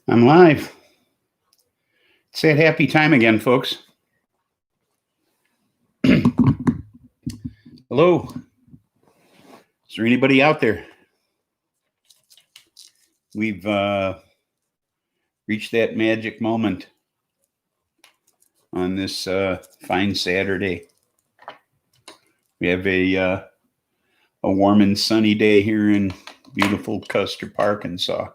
I'm live. It's that happy time again, folks. Hello. Is there anybody out there? We've reached that magic moment on this fine Saturday. We have a warm and sunny day here in beautiful Custer, Arkansas.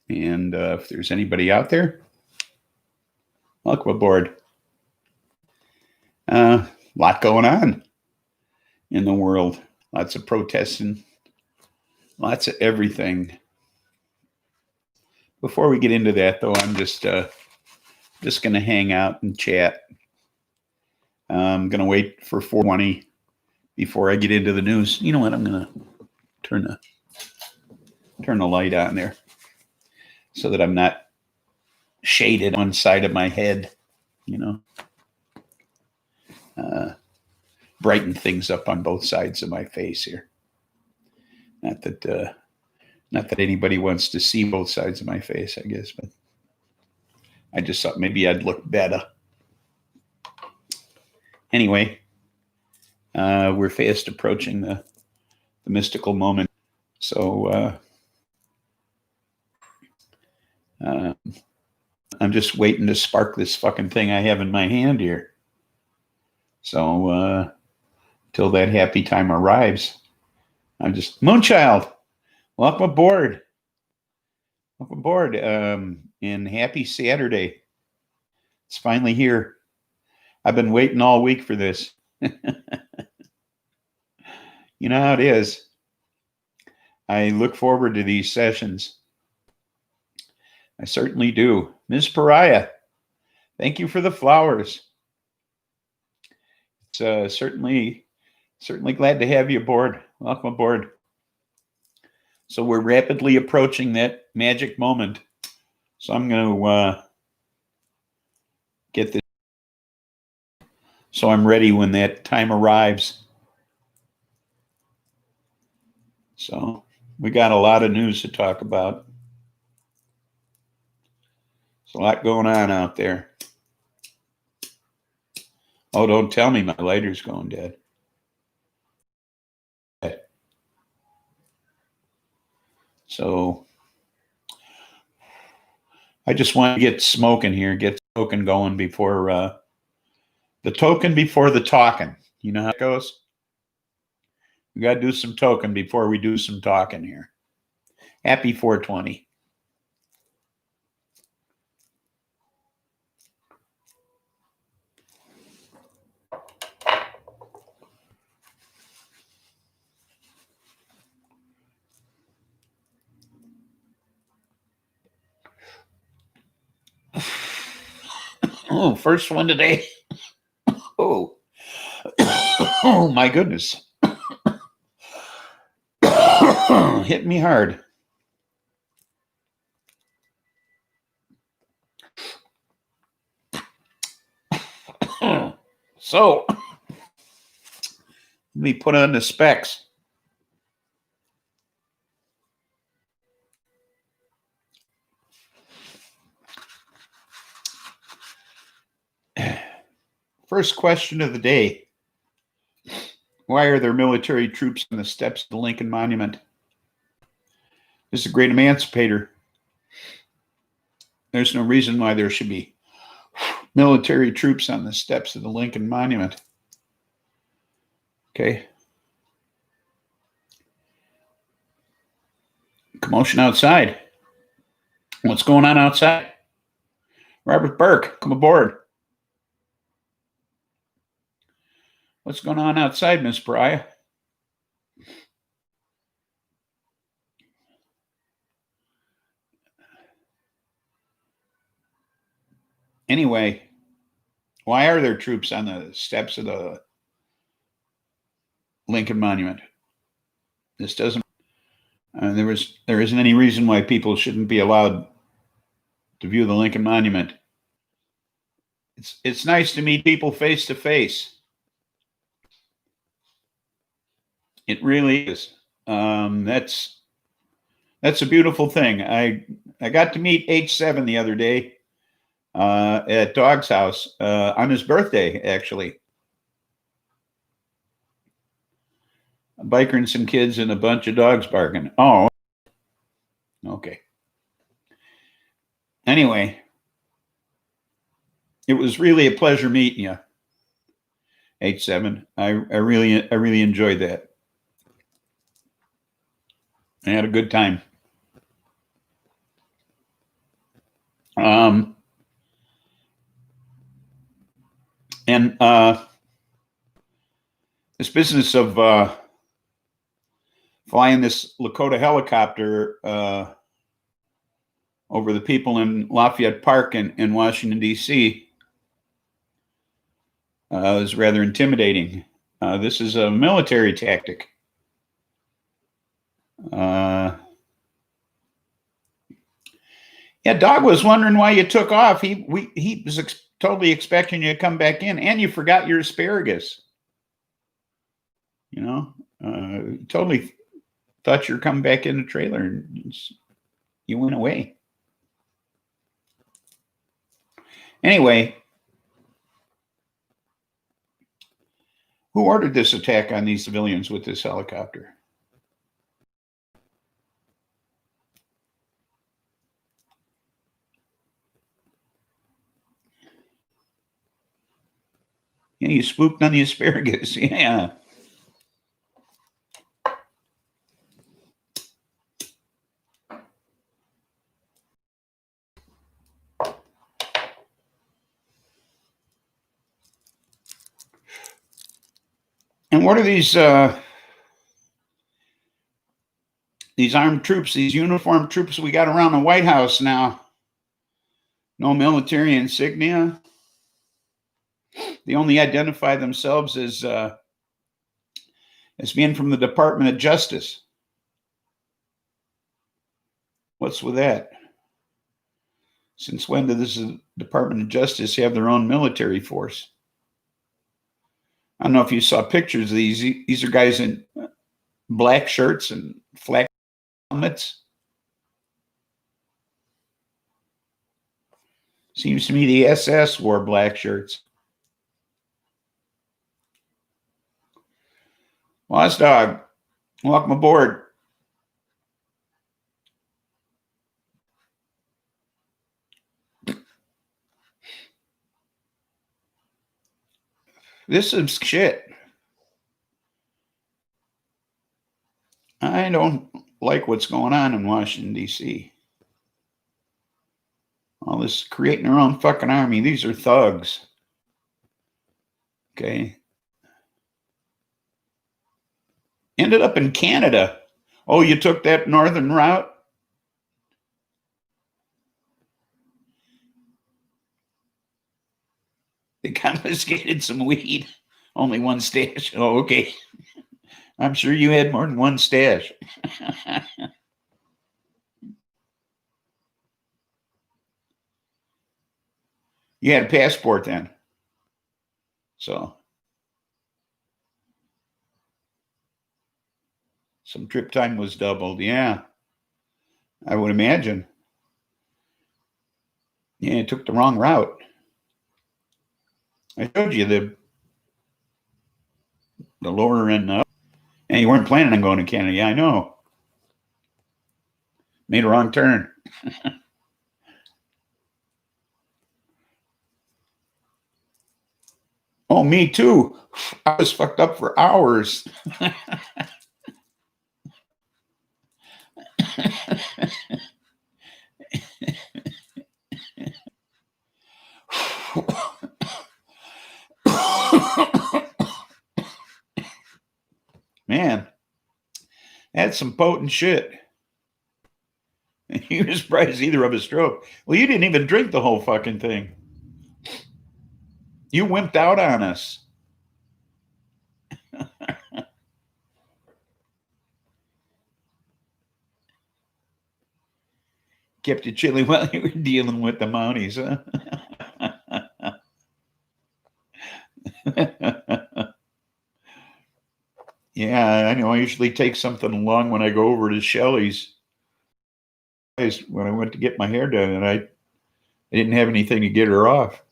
And if there's anybody out there, welcome aboard. Lot going on in the world. Lots of protesting. Lots of everything. Before we get into that, though, I'm just going to hang out and chat. I'm going to wait for 4:20 before I get into the news. You know what? I'm going to turn the light on there so that I'm not shaded on one side of my head, you know. Brighten things up on both sides of my face here. Not that anybody wants to see both sides of my face, I guess, but I just thought maybe I'd look better. Anyway, we're fast approaching the mystical moment. So I'm just waiting to spark this fucking thing I have in my hand here. So till that happy time arrives, I'm just Moonchild. Welcome aboard. Welcome aboard. And happy Saturday. It's finally here. I've been waiting all week for this. You know how it is. I look forward to these sessions. I certainly do. Ms. Pariah, thank you for the flowers. It's certainly glad to have you aboard. Welcome aboard. So we're rapidly approaching that magic moment. So I'm going to get this so I'm ready when that time arrives. So we got a lot of news to talk about. There's a lot going on out there. Oh, don't tell me my lighter's going dead. So I just want to get smoking here, get smoking going before the token before the talking. You know how it goes? We got to do some token before we do some talking here. Happy 420. Oh, first one today. Oh, oh my goodness. Hit me hard. So, let me put on the specs. First question of the day. Why are there military troops on the steps of the Lincoln Monument? This is a great emancipator. There's no reason why there should be military troops on the steps of the Lincoln Monument. Okay. Commotion outside. What's going on outside? Robert Burke, come aboard. What's going on outside, Miss Pariah? Anyway, why are there troops on the steps of the Lincoln Monument? This doesn't. There isn't any reason why people shouldn't be allowed to view the Lincoln Monument. It's nice to meet people face to face. It really is. That's That's a beautiful thing. I got to meet H7 the other day at Dog's house on his birthday, actually. A biker and some kids and a bunch of dogs barking. Oh, okay. Anyway, it was really a pleasure meeting you, H7. I really enjoyed that. I had a good time. And this business of flying this Lakota helicopter over the people in Lafayette Park in Washington, D.C. is rather intimidating. This is a military tactic. Yeah, Dog was wondering why you took off. He was totally expecting you to come back in, and you forgot your asparagus. You know, totally thought you were coming back in the trailer, and you went away. Anyway, who ordered this attack on these civilians with this helicopter? Yeah, you spooked on the asparagus. Yeah. And what are these armed troops, these uniformed troops we got around the White House now? No military insignia. They only identify themselves as being from the Department of Justice. What's with that? Since when did this Department of Justice have their own military force? I don't know if you saw pictures of these. These are guys in black shirts and flak helmets. Seems to me the SS wore black shirts. Lost Dog, welcome aboard. This is shit. I don't like what's going on in Washington, D.C. All this creating their own fucking army. These are thugs. Okay. Ended up in Canada. Oh, you took that northern route? They confiscated some weed. Only one stash. Oh, okay. I'm sure you had more than one stash. You had a passport then. So some trip time was doubled. Yeah, I would imagine. Yeah, it took the wrong route. I showed you the lower end up. And you weren't planning on going to Canada. Yeah, I know. Made a wrong turn. Oh, me too. I was fucked up for hours. Man, that's some potent shit. You were surprised either of us drove. Well, you didn't even drink the whole fucking thing. You wimped out on us. Kept you chilly while you were dealing with the Mounties, huh? Yeah, I know. I usually take something along when I go over to Shelley's. when I went to get my hair done, and I didn't have anything to get her off.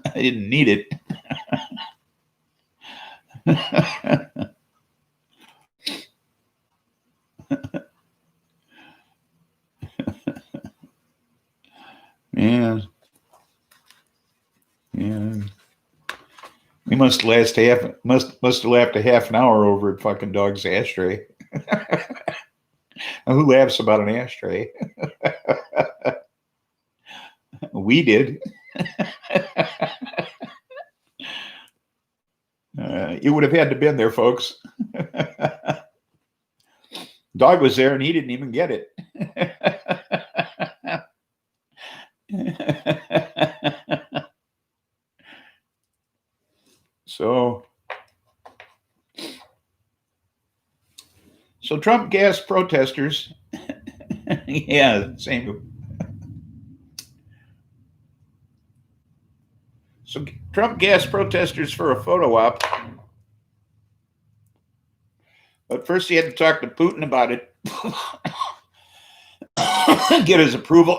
I didn't need it. Yeah. We must have laughed a half an hour over at fucking dog's ashtray. Who laughs about an ashtray? We did. You would have had to been there, folks. Dog was there and he didn't even get it. So Trump gas protesters. Yeah, same. So Trump gas protesters for a photo op. But first he had to talk to Putin about it. Get his approval.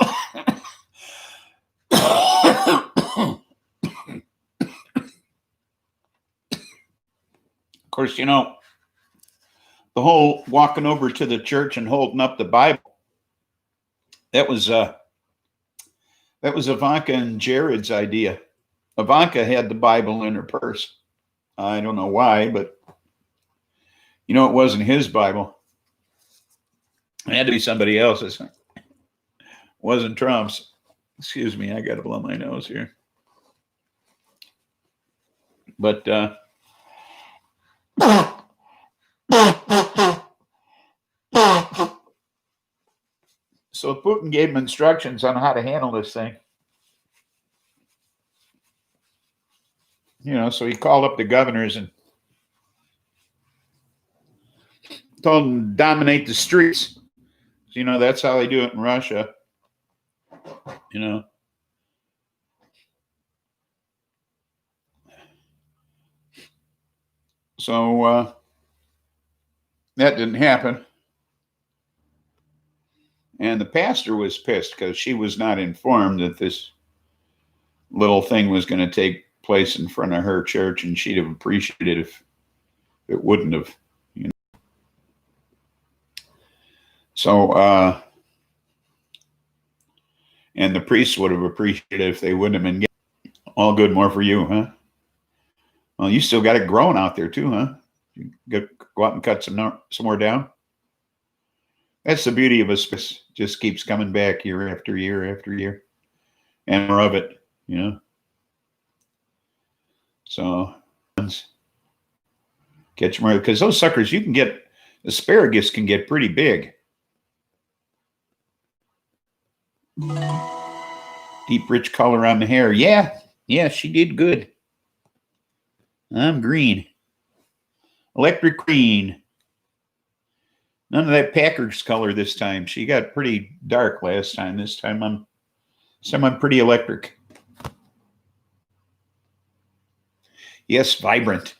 Of course, you know, the whole walking over to the church and holding up the Bible, that was Ivanka and Jared's idea. Ivanka had the Bible in her purse. I don't know why, but you know, it wasn't his Bible. It had to be somebody else's. It wasn't Trump's. Excuse me, I got to blow my nose here. But so Putin gave him instructions on how to handle this thing. You know, so he called up the governors and told them to dominate the streets. You know, that's how they do it in Russia. You know. So that didn't happen. And the pastor was pissed because she was not informed that this little thing was going to take place in front of her church, and she'd have appreciated it if it wouldn't have, you know. So, and the priests would have appreciated it if they wouldn't have been getting all good, more for you, huh? Well, you still got it growing out there too, huh? You go out and cut some more down. That's the beauty of a space. Just keeps coming back year after year after year, and more of it, you know. So catch more, because those suckers, you can get, asparagus can get pretty big. Deep, rich color on the hair. Yeah, she did good. I'm green. Electric green. None of that Packard's color this time. She got pretty dark last time. This time I'm pretty electric. Yes, vibrant.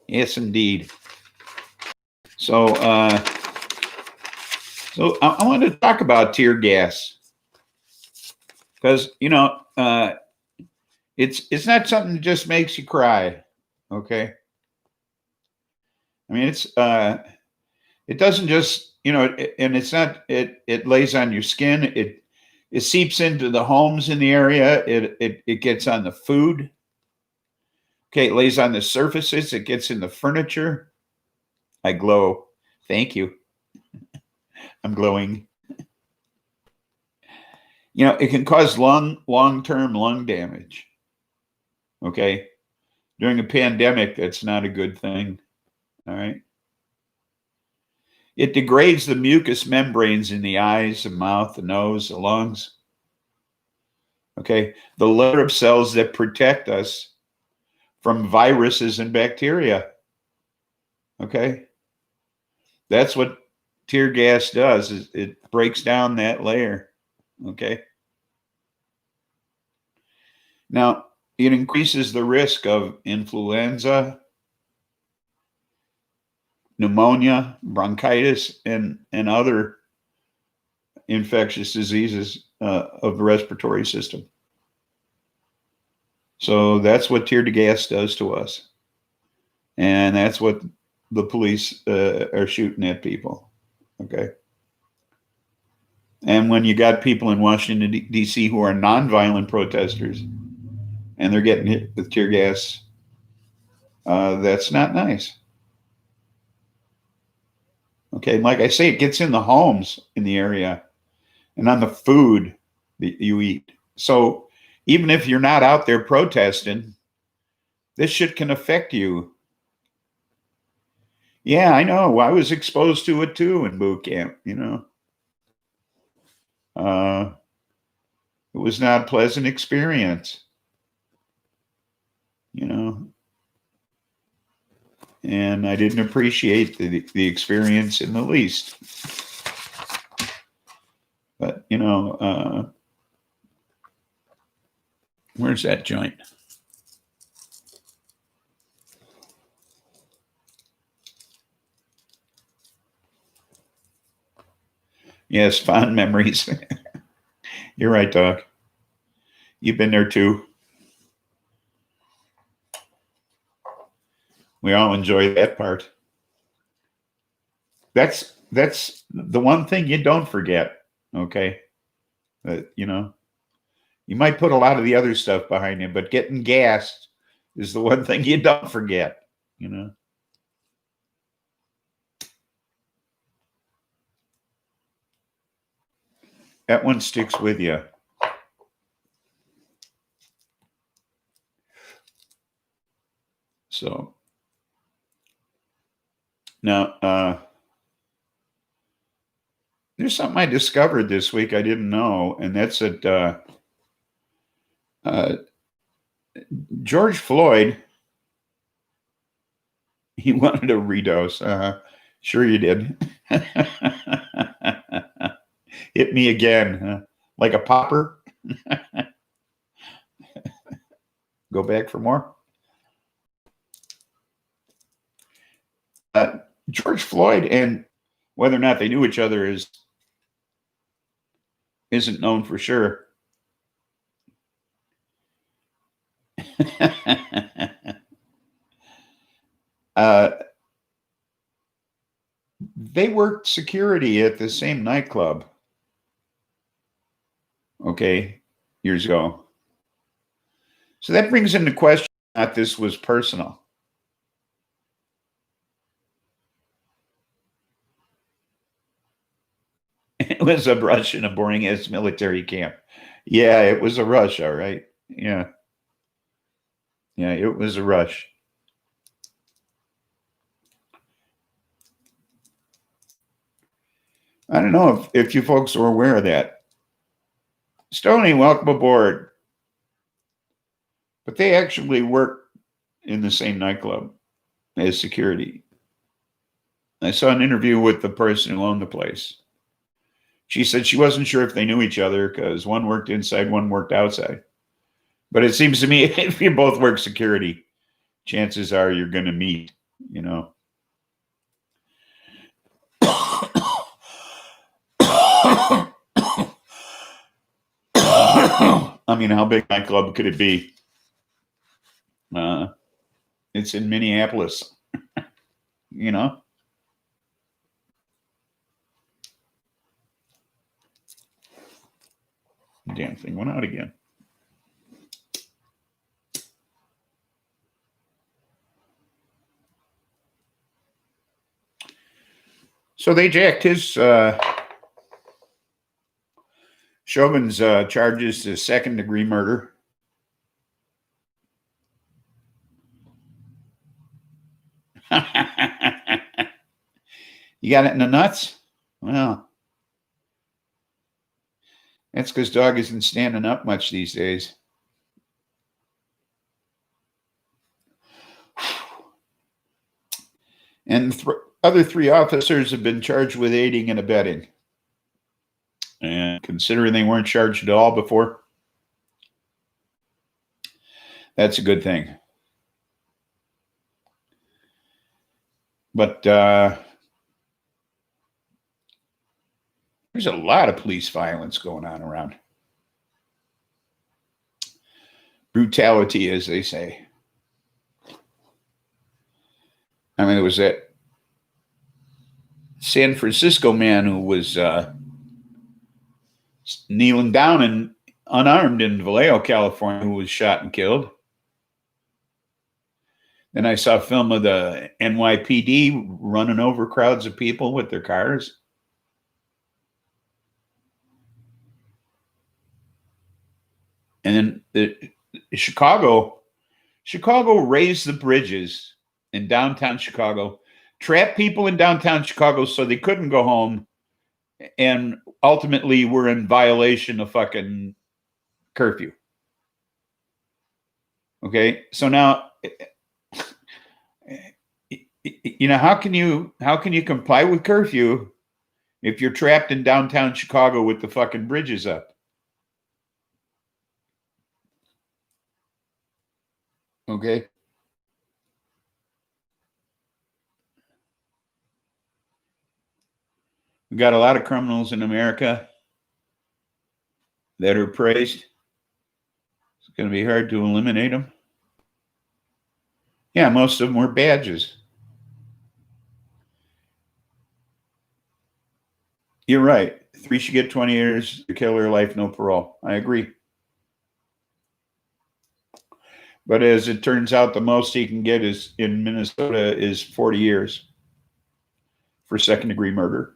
Yes, indeed. So I wanted to talk about tear gas, because, you know, it's not something that just makes you cry. Okay. I mean, it doesn't just, you know, and it's not, it lays on your skin. It seeps into the homes in the area. It gets on the food. Okay. It lays on the surfaces. It gets in the furniture. I glow. Thank you. I'm glowing. You know, it can cause long-term lung damage. Okay. During a pandemic, that's not a good thing. All right. It degrades the mucous membranes in the eyes, the mouth, the nose, the lungs. Okay. The layer of cells that protect us from viruses and bacteria. Okay. That's what tear gas does, is it breaks down that layer. Okay. Now, it increases the risk of influenza, pneumonia, bronchitis, and other infectious diseases of the respiratory system. So that's what tear gas does to us. And that's what the police are shooting at people. Okay. And when you got people in Washington, D.C. who are nonviolent protesters and they're getting hit with tear gas, that's not nice. Okay. Like I say, it gets in the homes in the area and on the food that you eat. So even if you're not out there protesting, this shit can affect you. Yeah, I know. I was exposed to it too in boot camp, you know. It was not a pleasant experience, you know. And I didn't appreciate the experience in the least. But, you know, where's that joint? Yes, fond memories. You're right, Doc. You've been there too. We all enjoy that part. That's the one thing you don't forget. Okay, you know, you might put a lot of the other stuff behind you, but getting gassed is the one thing you don't forget. You know. That one sticks with you. So now there's something I discovered this week I didn't know, and that's that George Floyd, he wanted a redose. Sure you did. Hit me again, like a popper. Go back for more. George Floyd, and whether or not they knew each other isn't known for sure. They worked security at the same nightclub. Okay, years ago. So that brings into question that this was personal. It was a rush in a boring ass military camp. Yeah, it was a rush, all right. Yeah. Yeah, it was a rush. I don't know if you folks are aware of that. Stoney, welcome aboard. But they actually work in the same nightclub as security. I saw an interview with the person who owned the place. She said she wasn't sure if they knew each other because one worked inside, one worked outside. But it seems to me if you both work security, chances are you're going to meet, you know. I mean, how big a nightclub could it be? It's in Minneapolis, you know. Damn thing went out again. So they jacked his Chauvin's charges to second-degree murder. You got it in the nuts? Well, that's because dog isn't standing up much these days. And other three officers have been charged with aiding and abetting. And considering they weren't charged at all before, that's a good thing. But There's a lot of police violence going on around. Brutality, as they say. I mean, there was that San Francisco man who was kneeling down and unarmed in Vallejo, California, who was shot and killed. Then I saw a film of the NYPD running over crowds of people with their cars. And then Chicago raised the bridges in downtown Chicago, trapped people in downtown Chicago so they couldn't go home, and ultimately were in violation of fucking curfew. Okay, so now, you know, how can you comply with curfew if you're trapped in downtown Chicago with the fucking bridges up? Okay. We got a lot of criminals in America that are praised. It's going to be hard to eliminate them. Yeah, most of them were badges. You're right. 3 should get 20 years, the killer, life, no parole. I agree. But as it turns out, the most he can get is in Minnesota is 40 years for second-degree murder.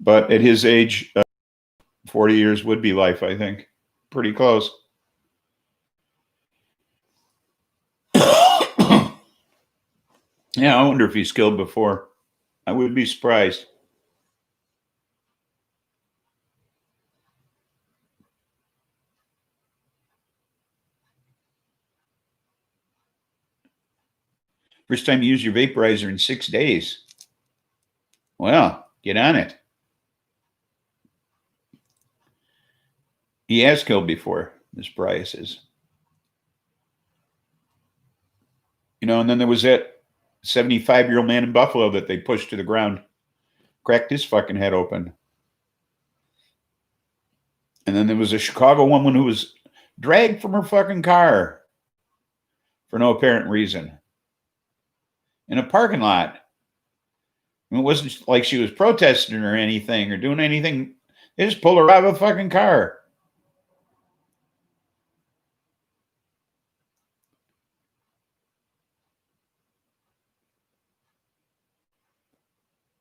But at his age, 40 years would be life, I think. Pretty close. Yeah, I wonder if he's killed before. I would be surprised. First time you use your vaporizer in 6 days. Well, get on it. He has killed before, this Bryce is. You know, and then there was that 75-year-old man in Buffalo that they pushed to the ground, cracked his fucking head open. And then there was a Chicago woman who was dragged from her fucking car for no apparent reason in a parking lot. And it wasn't like she was protesting or anything or doing anything. They just pulled her out of a fucking car.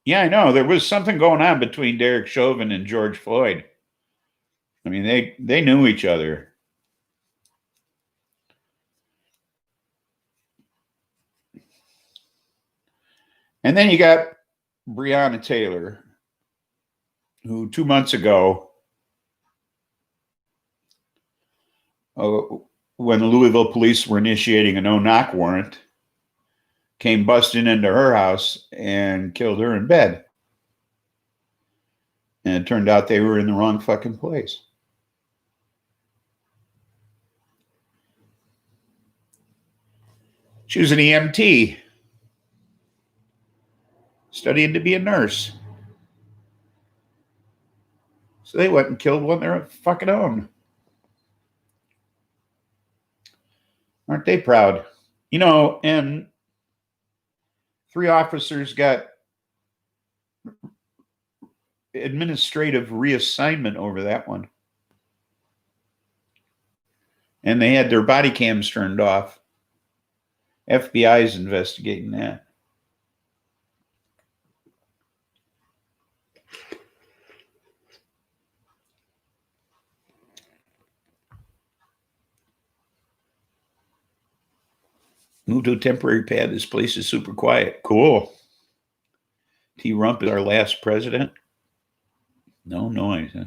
Yeah, I know. There was something going on between Derek Chauvin and George Floyd. I mean, they knew each other. And then you got Breonna Taylor, who 2 months ago, when the Louisville police were initiating a no-knock warrant, came busting into her house and killed her in bed. And it turned out they were in the wrong fucking place. She was an EMT, studying to be a nurse. So they went and killed one of their fucking own. Aren't they proud? You know, and 3 officers got administrative reassignment over that one. And they had their body cams turned off. FBI is investigating that. Move to a temporary pad. This place is super quiet. Cool. T. Rump is our last president. No noise, huh?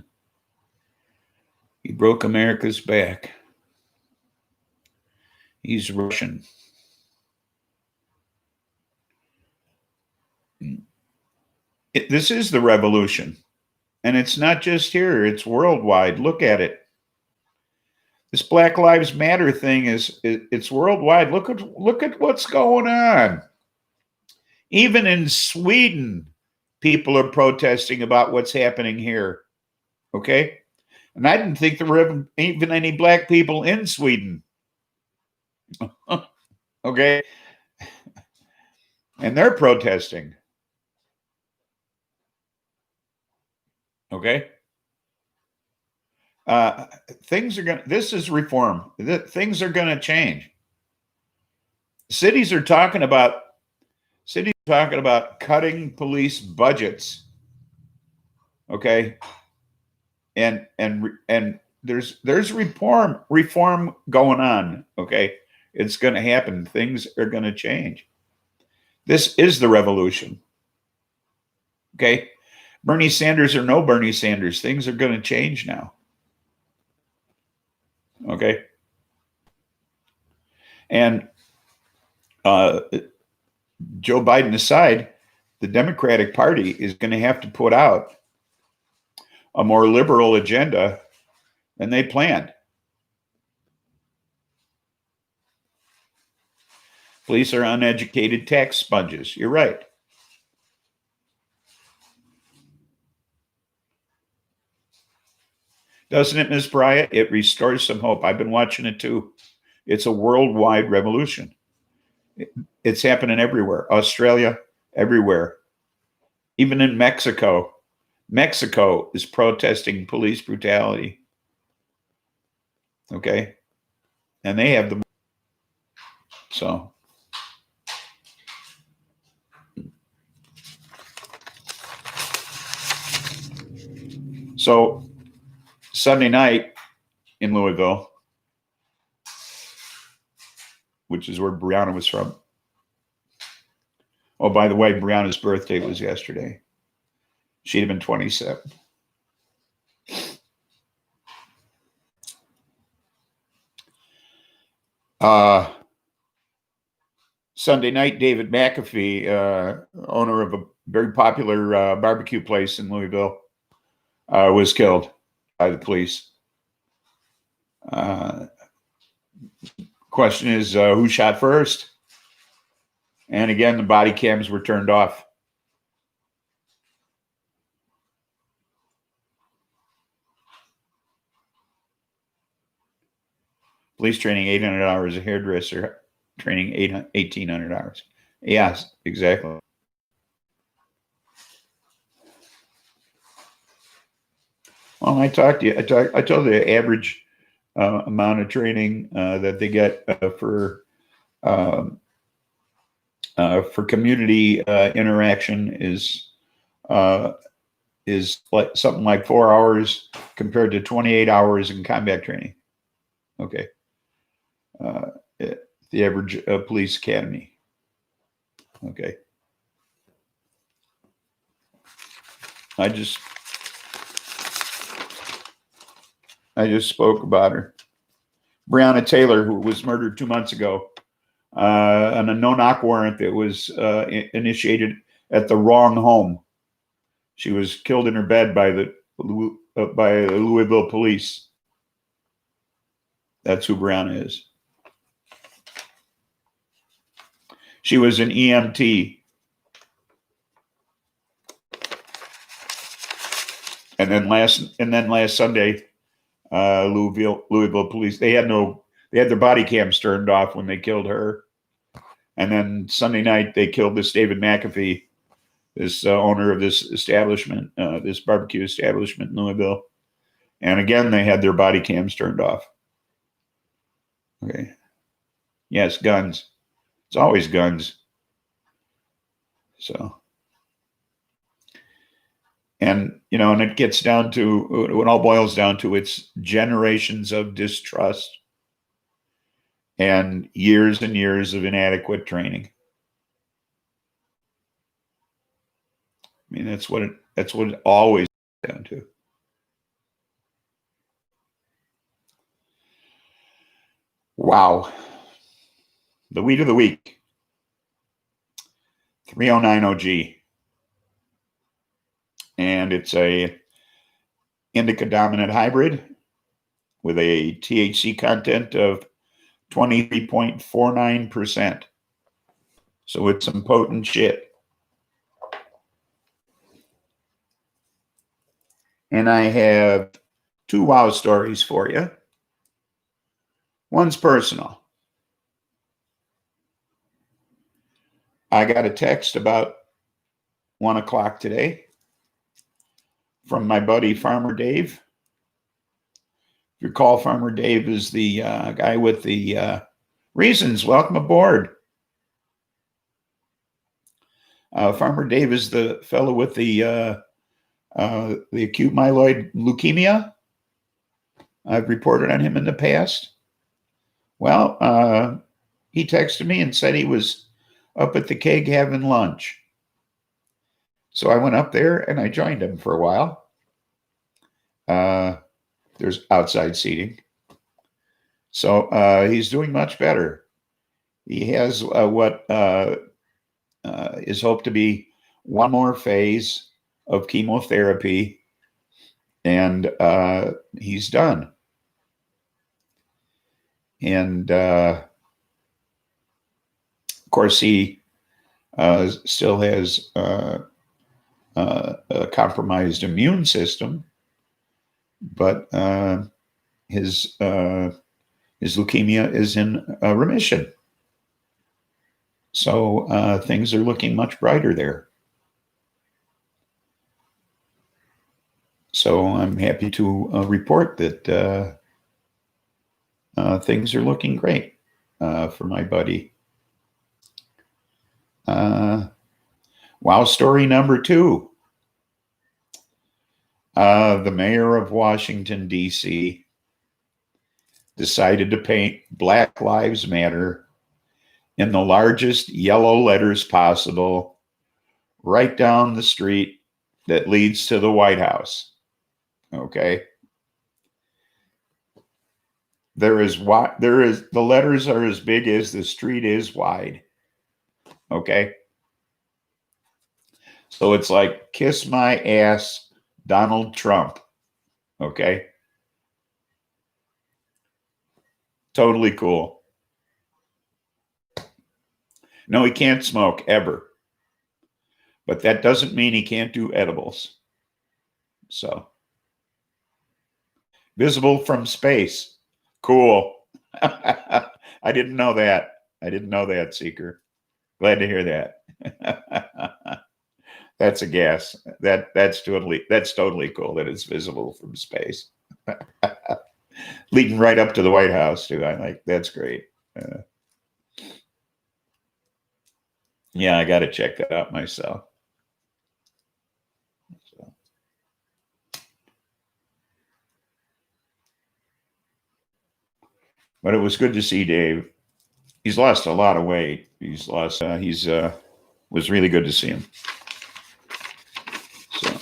He broke America's back. He's Russian. This is the revolution. And it's not just here, it's worldwide. Look at it. This Black Lives Matter thing it's worldwide. Look at what's going on. Even in Sweden, people are protesting about what's happening here. Okay? And I didn't think there were even any black people in Sweden. Okay? And they're protesting. Okay? Things are going to, this is reform. Things are going to change. Cities are talking about cutting police budgets. Okay? And there's reform going on. Okay? It's going to happen. Things are going to change. This is the revolution. Okay? Bernie Sanders or no Bernie Sanders, things are going to change now. Okay? And Joe Biden aside, the Democratic Party is going to have to put out a more liberal agenda than they planned. Police are uneducated tax sponges. You're right. Doesn't it, Ms. Bryant? It restores some hope. I've been watching it too. It's a worldwide revolution. It's happening everywhere. Australia, everywhere. Even in Mexico. Mexico is protesting police brutality. Okay? And they have the... So... So, Sunday night in Louisville, which is where Brianna was from. Oh, by the way, Brianna's birthday was yesterday. She'd have been 27. Sunday night, David McAfee, owner of a very popular barbecue place in Louisville, was killed by the police. Question is, who shot first? And again, the body cams were turned off. Police training 800 hours, a hairdresser training 1,800 hours. Yes, exactly. Well, I talked to you. I told the average amount of training that they get for community interaction is like something like 4 hours compared to 28 hours in combat training. Okay, the average police academy. Okay, I just spoke about her. Breonna Taylor, who was murdered 2 months ago on a no-knock warrant that was initiated at the wrong home. She was killed in her bed by the Louisville police. That's who Breonna is. She was an EMT. And then last Sunday, Louisville police, they had their body cams turned off when they killed her. And then Sunday night, they killed this David McAfee, this owner of this establishment, this barbecue establishment in Louisville. And again, they had their body cams turned off. Okay. Yes, guns. It's always guns. So, and, and it gets down to, it all boils down to it's generations of distrust and years of inadequate training. I mean, that's what it always comes down to. Wow. The weed of the week. 309OG. And it's a indica dominant hybrid with a THC content of 23.49%. So it's some potent shit. And I have two wow stories for you. One's personal. I got a text about 1 o'clock today from my buddy Farmer Dave. If you recall, Farmer Dave is the guy with the reasons. Welcome aboard. Farmer Dave is the fellow with the acute myeloid leukemia. I've reported on him in the past. Well, he texted me and said he was up at the keg having lunch. So I went up there and I joined him for a while. There's outside seating. So he's doing much better. He has what is hoped to be one more phase of chemotherapy, and he's done. And of course, he still has a compromised immune system, but his leukemia is in remission. So things are looking much brighter there. So I'm happy to report that things are looking great for my buddy. Wow story number 2. The mayor of Washington, D.C. decided to paint Black Lives Matter in the largest yellow letters possible right down the street that leads to the White House. Okay. The letters are as big as the street is wide. Okay. So it's like, kiss my ass, Donald Trump. Okay. Totally cool. No, he can't smoke ever. But that doesn't mean he can't do edibles. So, visible from space. Cool. I didn't know that. I didn't know that, Seeker. Glad to hear that. That's a guess. That's totally cool that it's visible from space. Leading right up to the White House, too. I like that's great. Yeah, I got to check that out myself. So. But it was good to see Dave. He's lost a lot of weight. He's was really good to see him. So.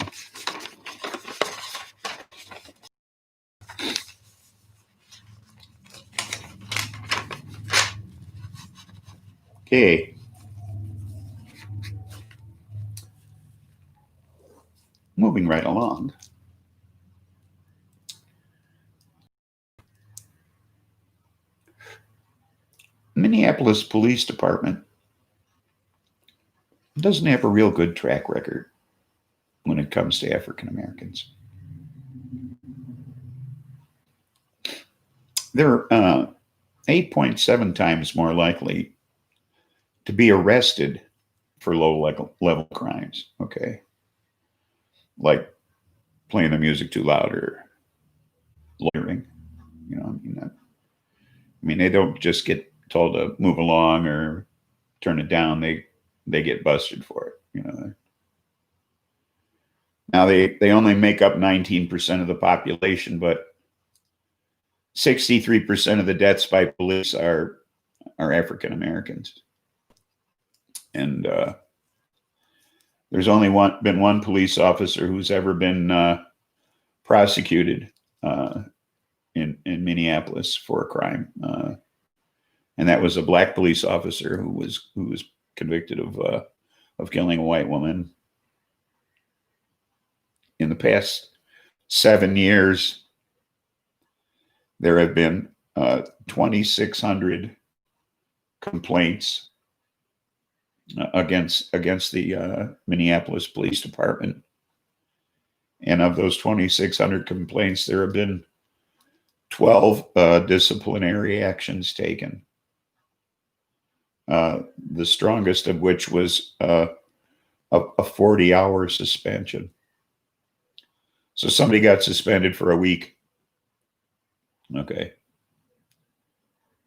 Okay. Moving right along. Minneapolis Police Department doesn't have a real good track record when it comes to African Americans. They're 8.7 times more likely to be arrested for low level crimes. Okay. Like playing the music too loud or loitering. You know, I mean, they don't just get told to move along or turn it down. They get busted for it. You know. Now they only make up 19% of the population, but 63% of the deaths by police are African Americans. And there's only been one police officer who's ever been prosecuted in Minneapolis for a crime, and that was a black police officer who was convicted of killing a white woman. In the past 7 years, there have been 2,600 complaints against the Minneapolis Police Department, And of those 2,600 complaints, there have been 12 disciplinary actions taken. The strongest of which was a 40-hour suspension. So somebody got suspended for a week. Okay.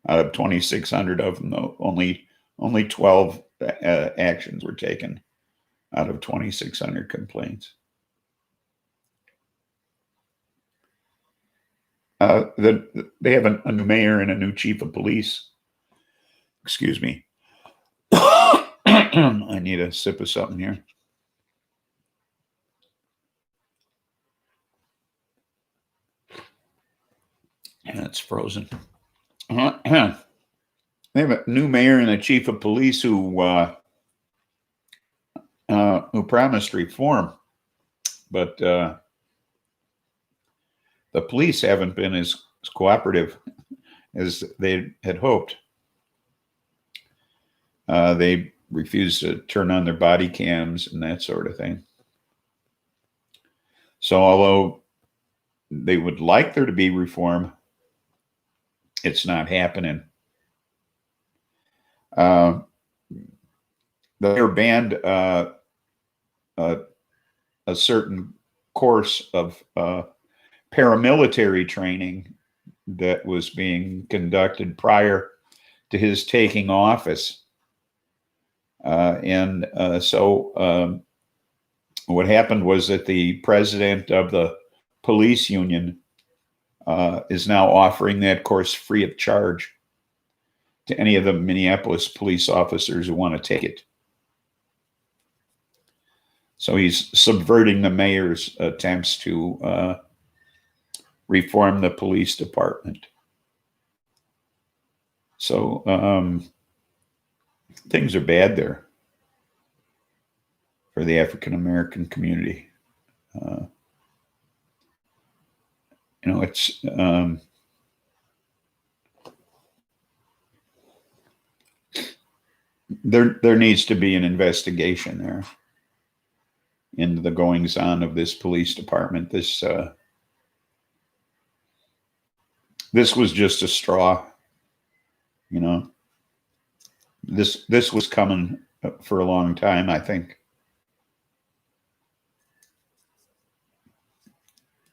Out of 2,600 of them, though, only 12 actions were taken out of 2,600 complaints. They have a new mayor and a new chief of police. Excuse me. I need a sip of something here. Yeah, it's frozen. They have a new mayor and a chief of police who promised reform, but the police haven't been as cooperative as they had hoped. They refuse to turn on their body cams and that sort of thing. So although they would like there to be reform, it's not happening. They're banned a certain course of paramilitary training that was being conducted prior to his taking office. So what happened was that the president of the police union is now offering that course free of charge to any of the Minneapolis police officers who want to take it. So he's subverting the mayor's attempts to reform the police department. So things are bad there for the African-American community. It's there needs to be an investigation there into the goings on of this police department. This was just a straw, This was coming for a long time, I think.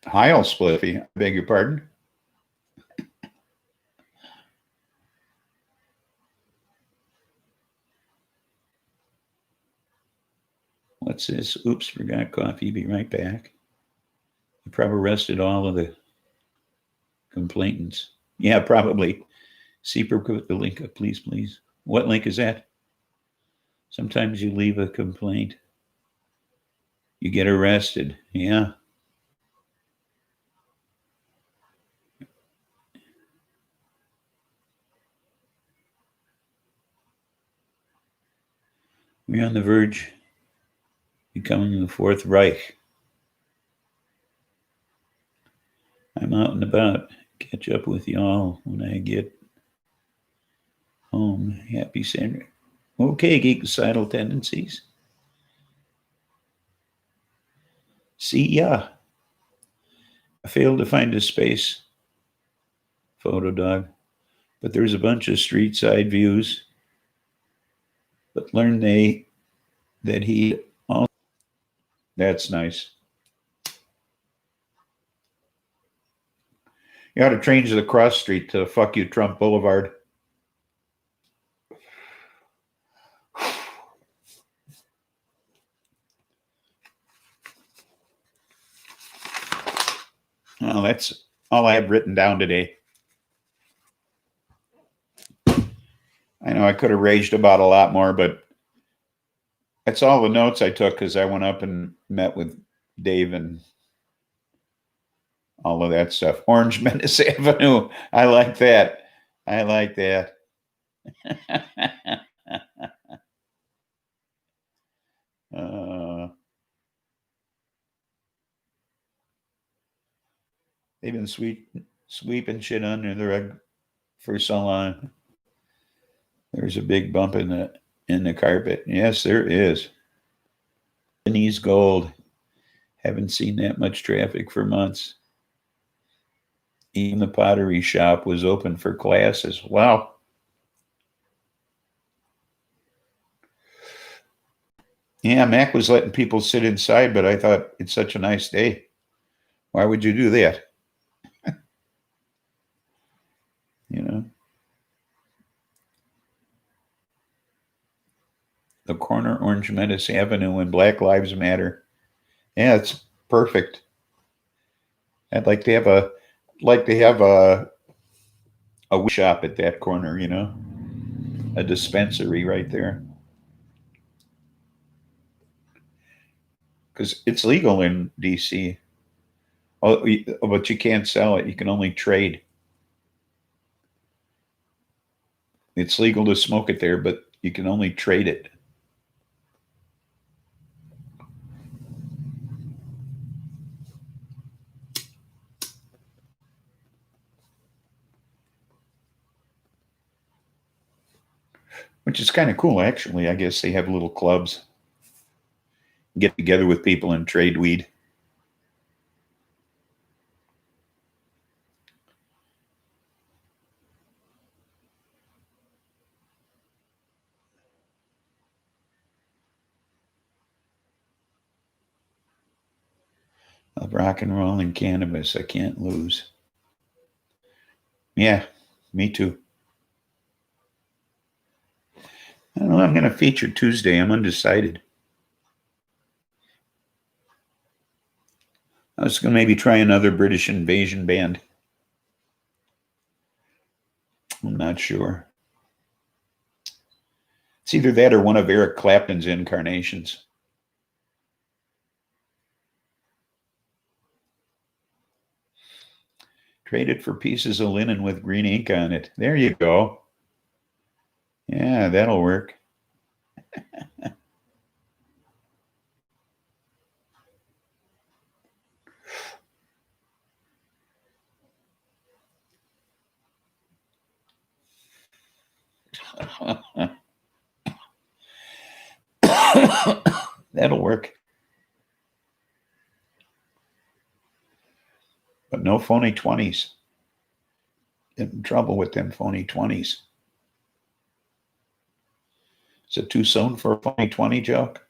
Hi, all Spliffy. I beg your pardon. What's this? Oops, forgot coffee. Be right back. You probably arrested all of the complainants. Yeah, probably. Seabrook, put the link up, please, please. What link is that? Sometimes you leave a complaint, you get arrested. Yeah. We're on the verge of becoming the Fourth Reich. I'm out and about. Catch up with y'all when I get home. Happy Saturday. Okay, geekicidal tendencies. See ya. I failed to find a space photo dog, but there's a bunch of street side views. But learned that he also, that's nice. You ought to change the cross street to Fuck You Trump Boulevard. Well, that's all I have written down today. I know I could have raged about a lot more, but that's all the notes I took because I went up and met with Dave and all of that stuff. Orange Menace Avenue. I like that. I like that. They've been sweeping shit under the rug for so long. There's a big bump in the carpet. Yes, there is. Japanese gold Haven't seen that much traffic for months. Even the pottery shop was open for classes. Wow. Yeah, Mac was letting people sit inside, but I thought it's such a nice day. Why would you do that? You know, the corner Orange Meadows Avenue and Black Lives Matter. Yeah, it's perfect. I'd like to have a weed shop at that corner. A dispensary right there, because it's legal in D.C. Oh, but you can't sell it. You can only trade. It's legal to smoke it there, but you can only trade it. Which is kind of cool, actually. I guess they have little clubs, get together with people and trade weed. Of rock and roll and cannabis, I can't lose. Yeah, me too. I don't know. I'm going to feature Tuesday. I'm undecided. I was going to maybe try another British invasion band. I'm not sure. It's either that or one of Eric Clapton's incarnations. Traded for pieces of linen with green ink on it. There you go. Yeah, that'll work. That'll work. But no phony 20s. In trouble with them phony 20s. Is it too soon for a phony 20 joke?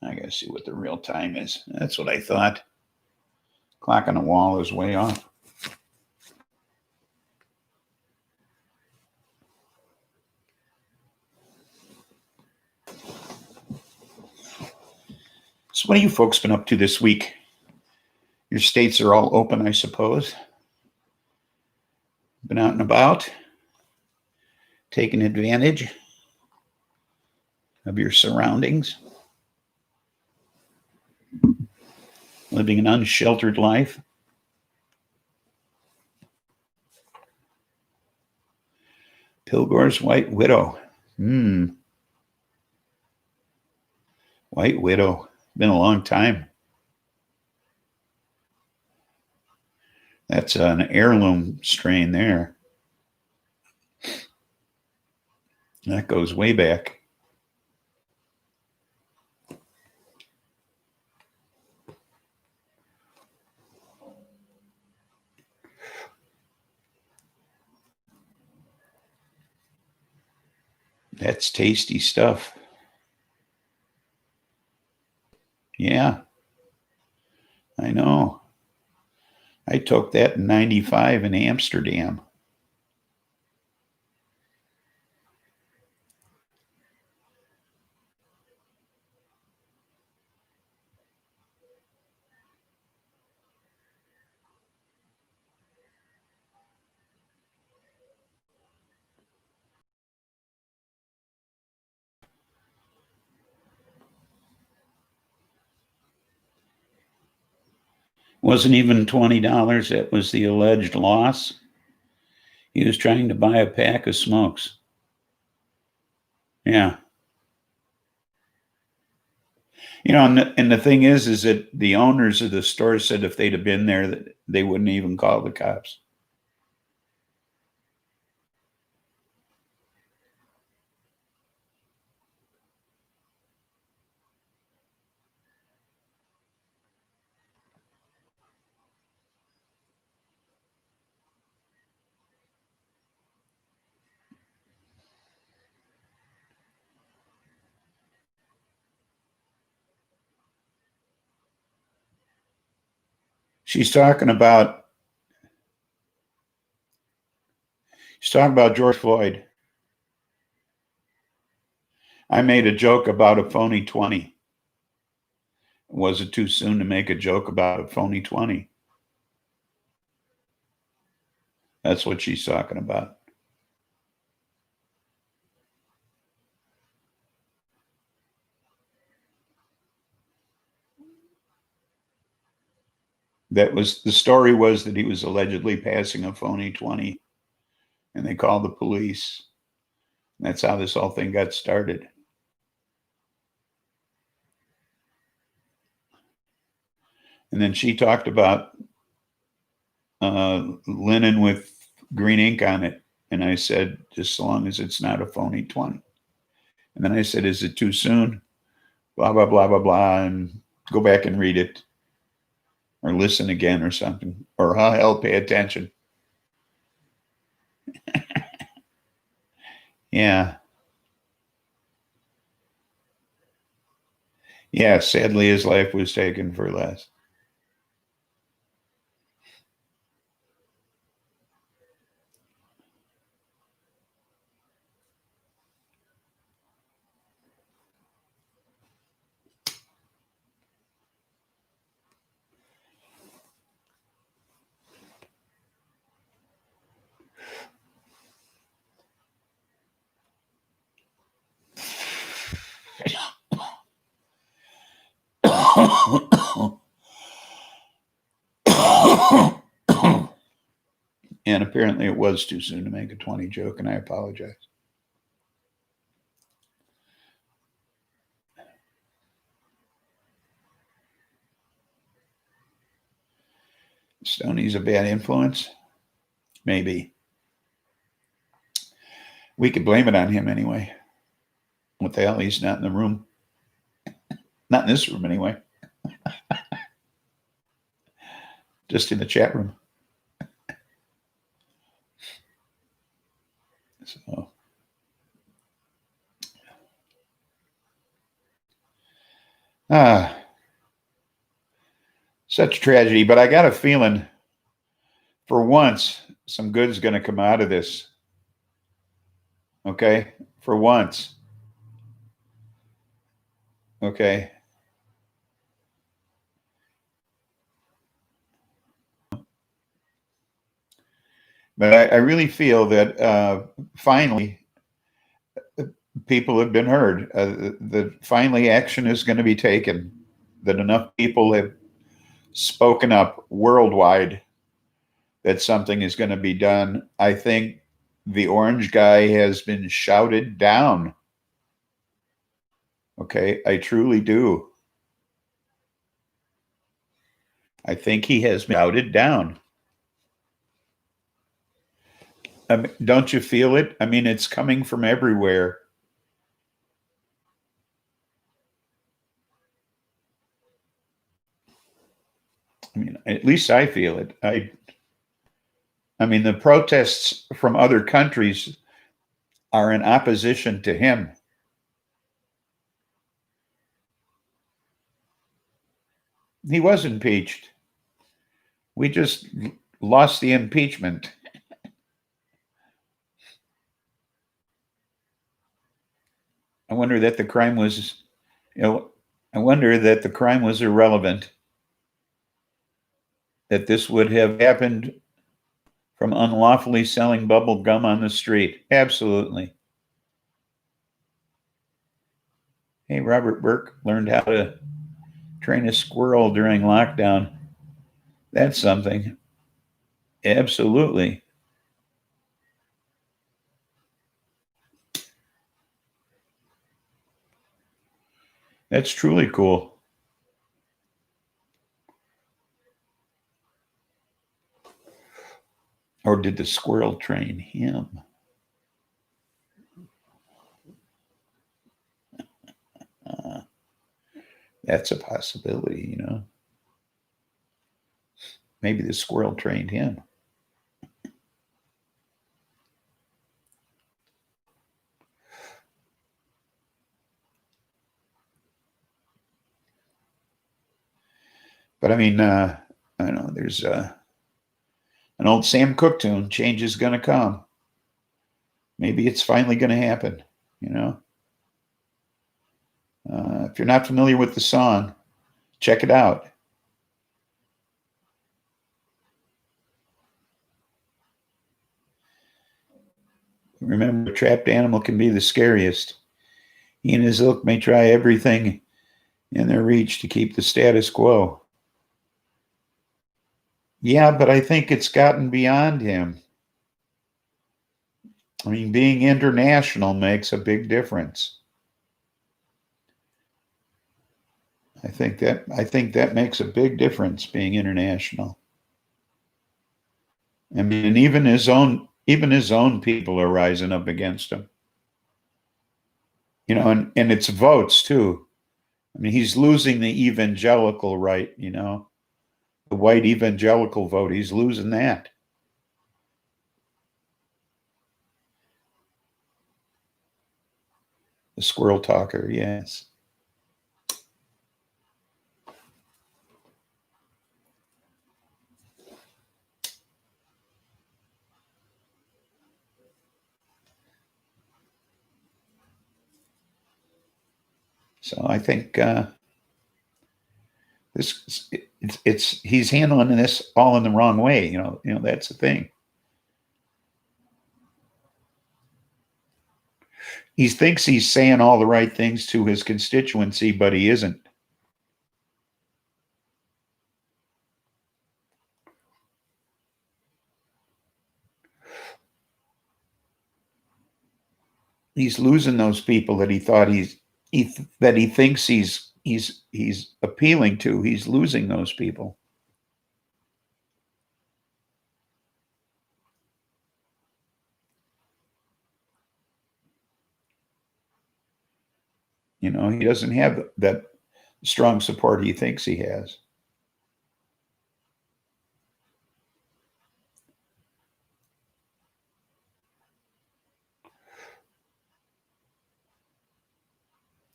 I gotta see what the real time is. That's what I thought. Clock on the wall is way off. So what have you folks been up to this week? Your states are all open, I suppose. Been out and about, taking advantage of your surroundings, living an unsheltered life. Pilgor's White Widow. White Widow. Been a long time. That's an heirloom strain there. That goes way back. That's tasty stuff. Yeah, I know. I took that in 95 in Amsterdam. Wasn't even $20. That was the alleged loss. He was trying to buy a pack of smokes. Yeah. You know, and the thing is that the owners of the store said if they'd have been there, that they wouldn't even call the cops. She's talking about George Floyd. I made a joke about a phony 20. Was it too soon to make a joke about a phony 20? That's what she's talking about. That was the story, was that he was allegedly passing a phony 20 and they called the police. And that's how this whole thing got started. And then she talked about linen with green ink on it. And I said, just so long as it's not a phony 20. And then I said, is it too soon? Blah, blah, blah, blah, blah. And go back and read it or listen again or something. Or hell, pay attention. Yeah. Yeah, sadly, his life was taken for less. And apparently it was too soon to make a 20 joke, and I apologize. Stoney's a bad influence? Maybe. We could blame it on him anyway. What the hell? He's not in the room. Not in this room anyway. Just in the chat room. So. Such tragedy, but I got a feeling for once some good is going to come out of this. Okay? For once. Okay? But I really feel that finally people have been heard. That finally action is going to be taken. That enough people have spoken up worldwide that something is going to be done. I think the orange guy has been shouted down. Okay, I truly do. I think he has been shouted down. Don't you feel it? I mean, it's coming from everywhere. I mean, at least I feel it. I mean, the protests from other countries are in opposition to him. He was impeached. We just lost the impeachment. I wonder that the crime was, I wonder that the crime was irrelevant. That this would have happened from unlawfully selling bubble gum on the street. Absolutely. Hey, Robert Burke learned how to train a squirrel during lockdown. That's something. Absolutely. That's truly cool. Or did the squirrel train him? That's a possibility, you know. Maybe the squirrel trained him. But I mean, I don't know. There's an old Sam Cooke tune. Change is gonna come. Maybe it's finally gonna happen. You know. If you're not familiar with the song, check it out. Remember, a trapped animal can be the scariest. He and his ilk may try everything in their reach to keep the status quo. Yeah, but I think it's gotten beyond him. I mean, being international makes a big difference. I think that makes a big difference being international. I mean, even his own people are rising up against him. You know, and it's votes too. I mean, he's losing the evangelical right, you know, the white evangelical vote. He's losing that. The squirrel talker, yes. So I think this it's he's handling this all in the wrong way. You know that's the thing. He thinks he's saying all the right things to his constituency, but he isn't. He's losing those people that he thought that he thinks he's appealing to. He's losing those people. You know, he doesn't have that strong support he thinks he has.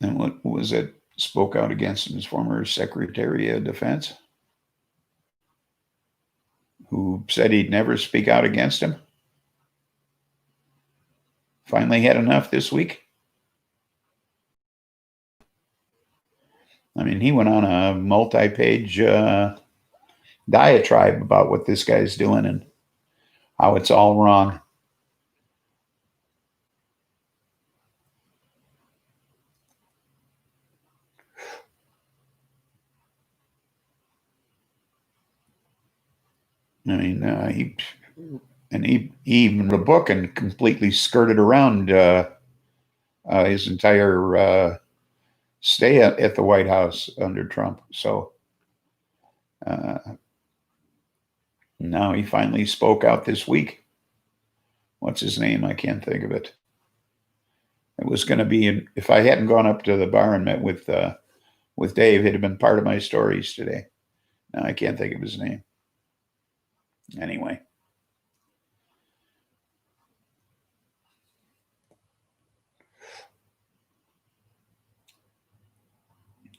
And what was it? Spoke out against him, his former Secretary of Defense, who said he'd never speak out against him. Finally had enough this week. I mean, he went on a multi-page diatribe about what this guy's doing and how it's all wrong. I mean, he even wrote a book and completely skirted around his entire stay at the White House under Trump. So uh, now he finally spoke out this week. What's his name? I can't think of it. It was going to be if I hadn't gone up to the bar and met with Dave, it'd have been part of my stories today. Now I can't think of his name. Anyway.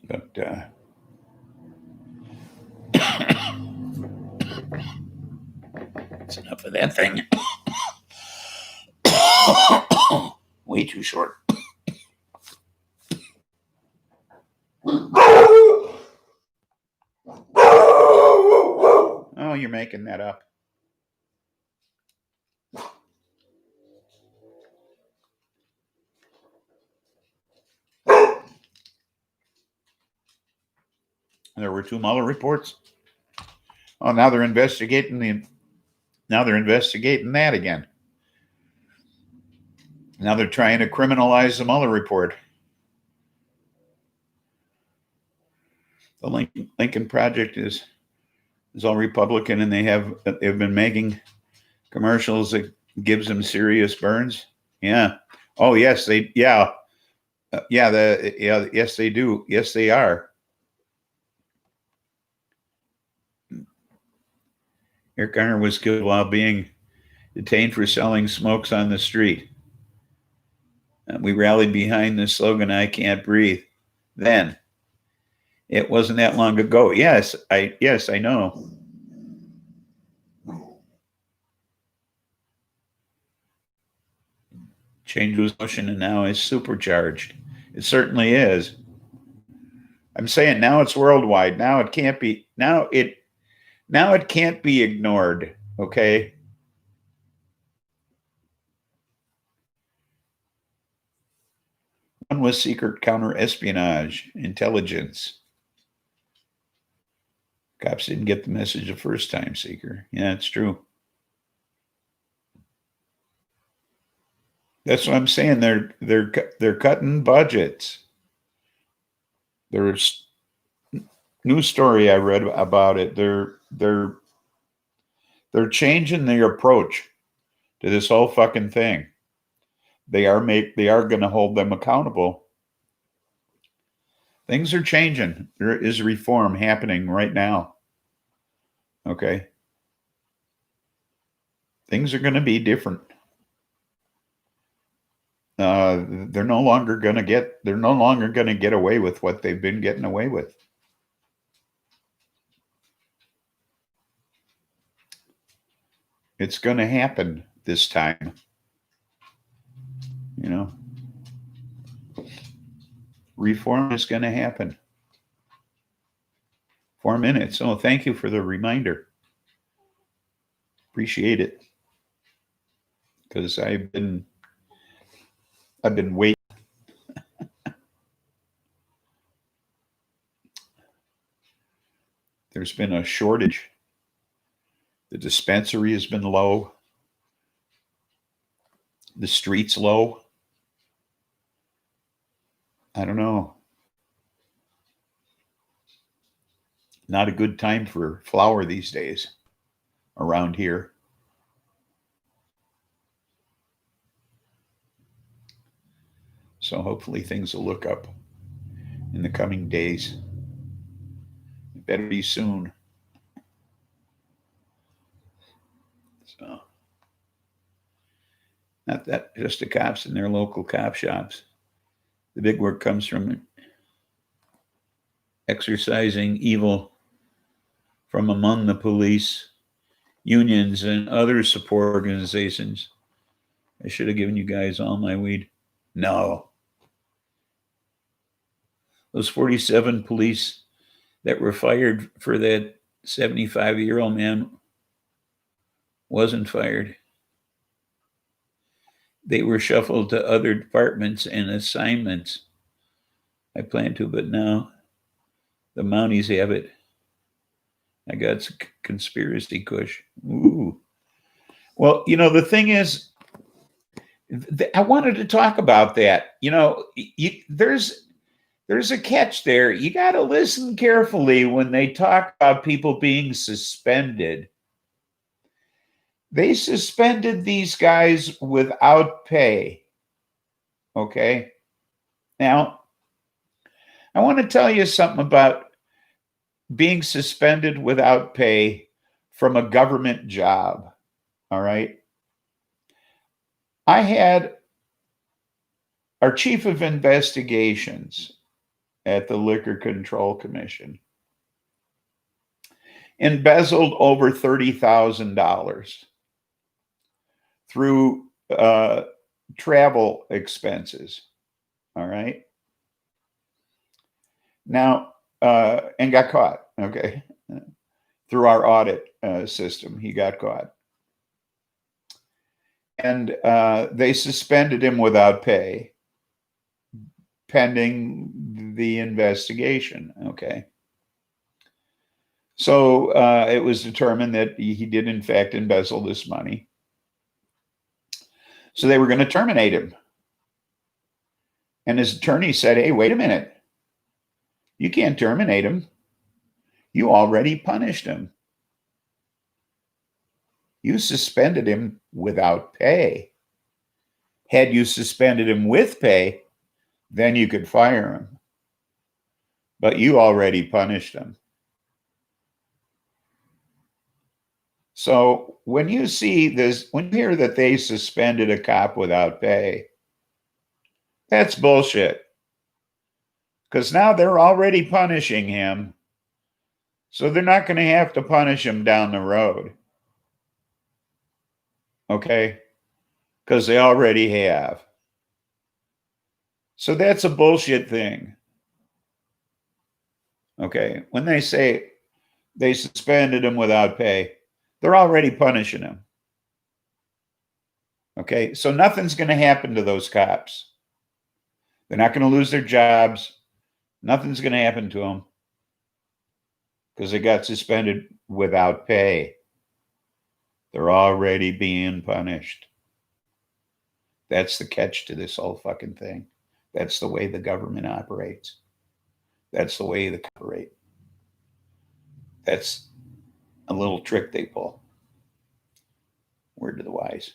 But that's enough of that thing. Way too short. Oh, you're making that up. There were two Mueller reports. Oh, now they're investigating that again. Now they're trying to criminalize the Mueller report. The Lincoln Project is all Republican, and they've been making commercials that gives them serious burns. Yeah. Oh yes, yes they do. Yes, they are. Eric Garner was killed while being detained for selling smokes on the street. We rallied behind the slogan, "I can't breathe." Then it wasn't that long ago. Yes, I know. Change was motion and now is supercharged. It certainly is. I'm saying now it's worldwide. Now it can't be. Now it can't be ignored. Okay. One was secret counter-espionage intelligence. Cops didn't get the message the first time, Seeker. Yeah, it's true. That's what I'm saying. They're cutting budgets. There's news story I read about it. They're changing their approach to this whole fucking thing. They are going to hold them accountable. Things are changing. There is reform happening right now. Okay. Things are going to be different. They're no longer going to get away with what they've been getting away with. It's going to happen this time. You know, reform is going to happen. 4 minutes. Oh, thank you for the reminder. Appreciate it. Because I've been waiting. There's been a shortage. The dispensary has been low. The street's low. I don't know. Not a good time for flower these days around here. So hopefully things will look up in the coming days. It better be soon. So, not that just the cops in their local cop shops. The big work comes from exercising evil from among the police, unions, and other support organizations. I should have given you guys all my weed. No. Those 47 police that were fired for that 75-year-old man wasn't fired. They were shuffled to other departments and assignments. I planned to, but now the Mounties have it. I got some conspiracy kush. Ooh. Well, the thing is, I wanted to talk about that. There's a catch there. You got to listen carefully when they talk about people being suspended. They suspended these guys without pay. Okay? Now, I want to tell you something about being suspended without pay from a government job. All right? I had our chief of investigations at the Liquor Control Commission embezzled over $30,000 through travel expenses. All right. Now, and got caught. Okay. Through our audit system, he got caught. And they suspended him without pay pending the investigation. Okay. So it was determined that he did, in fact, embezzle this money. So they were going to terminate him. And his attorney said, hey, wait a minute. You can't terminate him. You already punished him. You suspended him without pay. Had you suspended him with pay, then you could fire him. But you already punished him. So when you see this, when you hear that they suspended a cop without pay, that's bullshit. Because now they're already punishing him. So they're not going to have to punish him down the road. Okay? Because they already have. So that's a bullshit thing. Okay? When they say they suspended him without pay, they're already punishing him. Okay? So nothing's going to happen to those cops. They're not going to lose their jobs. Nothing's going to happen to them because they got suspended without pay. They're already being punished. That's the catch to this whole fucking thing. That's the way the government operates. That's the way they operate. That's a little trick they pull. Word to the wise.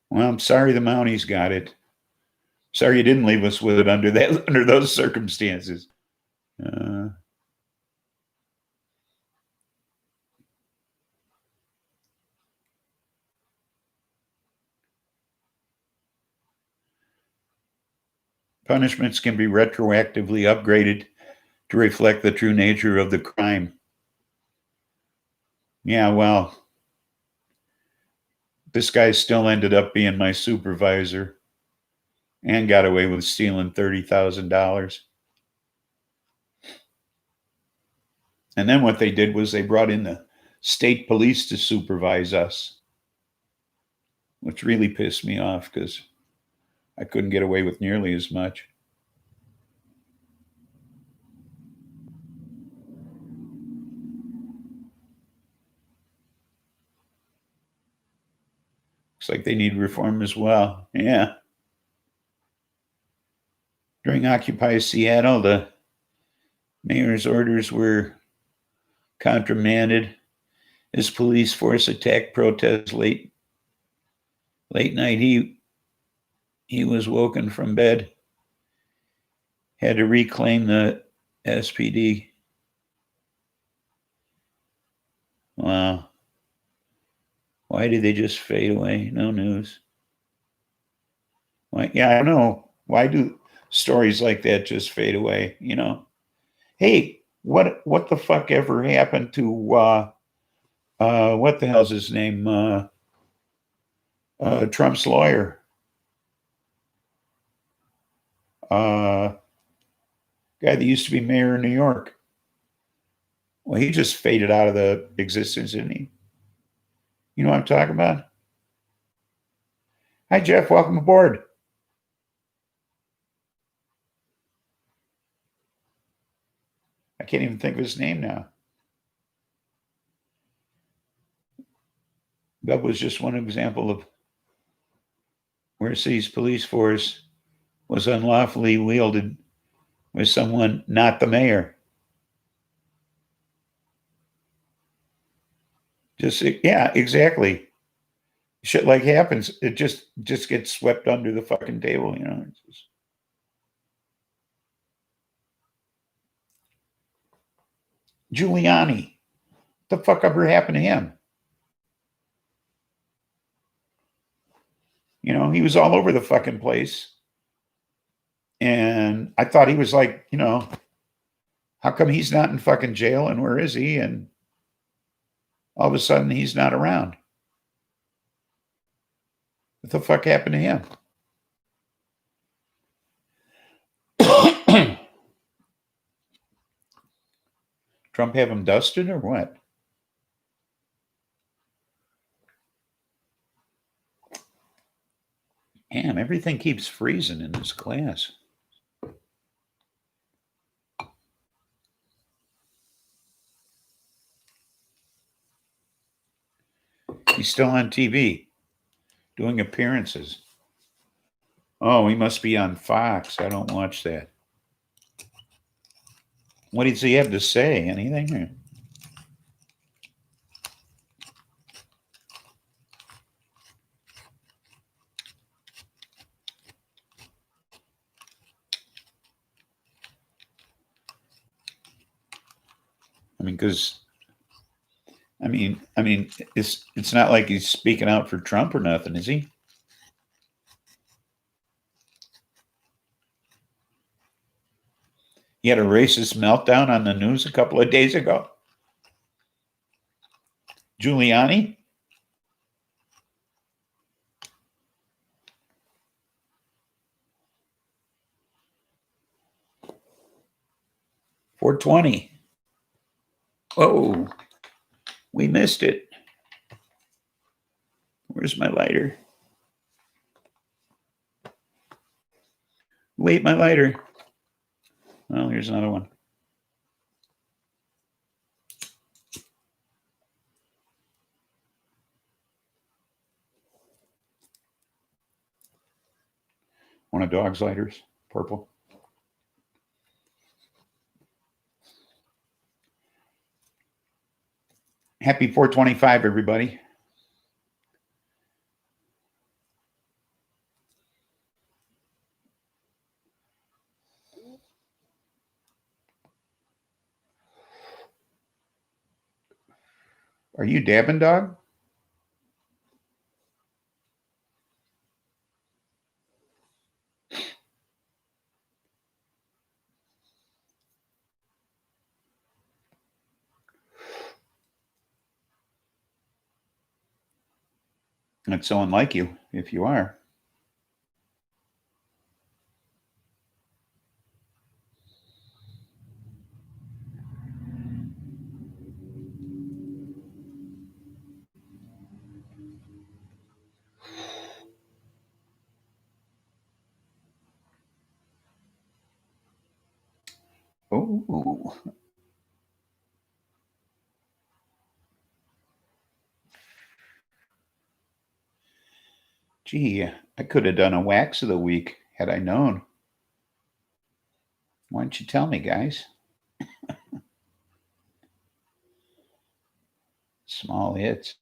Well, I'm sorry the Mounties got it. Sorry you didn't leave us with it under those circumstances. Punishments can be retroactively upgraded to reflect the true nature of the crime. Yeah, well, this guy still ended up being my supervisor and got away with stealing $30,000. And then what they did was they brought in the state police to supervise us, which really pissed me off because I couldn't get away with nearly as much. Looks like they need reform as well. Yeah. During Occupy Seattle, the mayor's orders were countermanded as police force attacked protests late night. He was woken from bed, had to reclaim the SPD. Wow. Why did they just fade away? No news. Why? Yeah, I don't know. Why do stories like that just fade away? You know, hey, what the fuck ever happened to what the hell's his name? Trump's lawyer. Guy that used to be mayor of New York. Well, he just faded out of the existence, didn't he? You know what I'm talking about? Hi, Jeff. Welcome aboard. I can't even think of his name now. That was just one example of where city's police force was unlawfully wielded with someone not the mayor. Just, yeah, exactly. Shit like happens. It just gets swept under the fucking table, you know. It's just... Giuliani. What the fuck ever happened to him? You know, he was all over the fucking place. And I thought he was like, you know, how come he's not in fucking jail and where is he? And all of a sudden he's not around. What the fuck happened to him? Trump have him dusted or what? Damn, everything keeps freezing in this class. He's still on TV, doing appearances. Oh, he must be on Fox. I don't watch that. What does he have to say? Anything? I mean, because it's not like he's speaking out for Trump or nothing, is he? He had a racist meltdown on the news a couple of days ago. Giuliani? $4.20. Oh, we missed it. Where's my lighter? Wait, my lighter. Well, here's another one. One of Dog's lighters, purple. Happy 425, everybody. Are you dabbing, Dog? That's so unlike you, if you are. Oh. Gee, I could have done a wax of the week had I known. Why don't you tell me, guys? Small hits.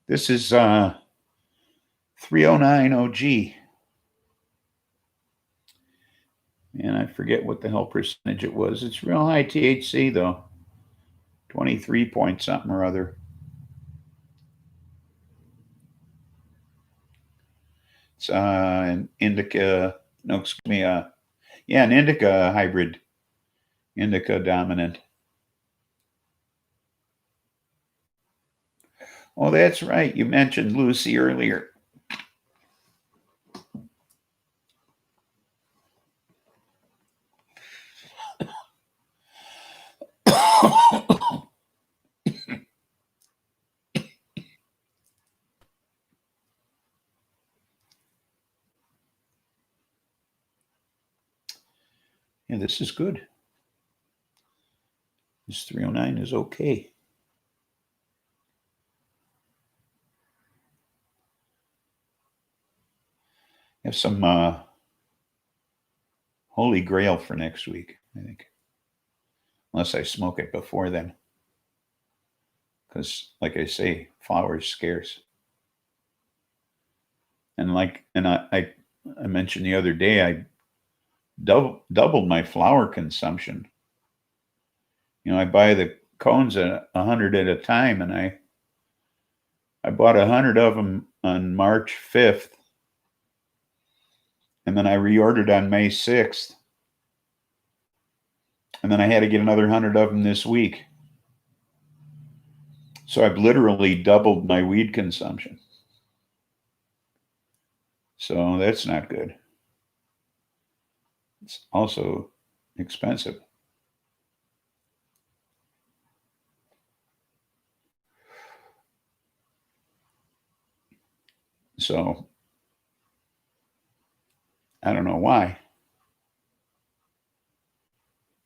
This is 309 OG. And I forget what the hell percentage it was. It's real high THC, though. 23 point something or other. It's an indica, no, excuse me, an indica hybrid, indica dominant. Oh, that's right. You mentioned Lucy earlier. Yeah, this is good. This 309 is okay. Have some Holy Grail for next week, I think. Unless I smoke it before then. Because, like I say, flour is scarce. And I mentioned the other day, I doubled my flour consumption. I buy the cones at 100 at a time, and I bought 100 of them on March 5th, and then I reordered on May 6th, and then I had to get another 100 of them this week. So I've literally doubled my weed consumption. So that's not good. It's also expensive. So I don't know why.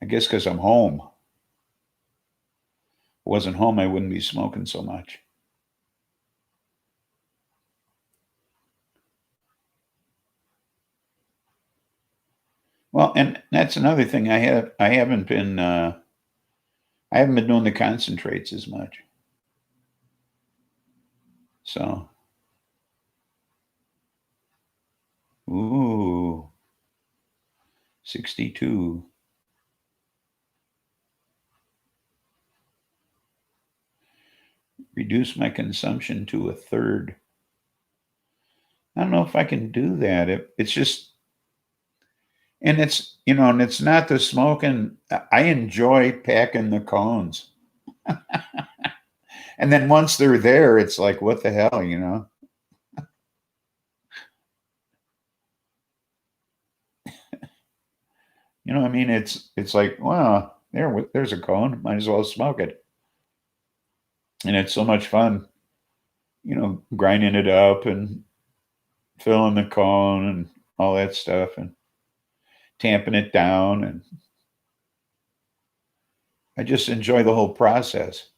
I guess because I'm home. If I wasn't home, I wouldn't be smoking so much. Well, and that's another thing. I haven't been doing the concentrates as much. So, ooh, 62. Reduce my consumption to a third. I don't know if I can do that. It's just, and it's, and it's not the smoking. I enjoy packing the cones. And then once they're there, it's like, what the hell, I mean, it's like, well, there's a cone. Might as well smoke it. And it's so much fun, grinding it up and filling the cone and all that stuff and tamping it down. And I just enjoy the whole process.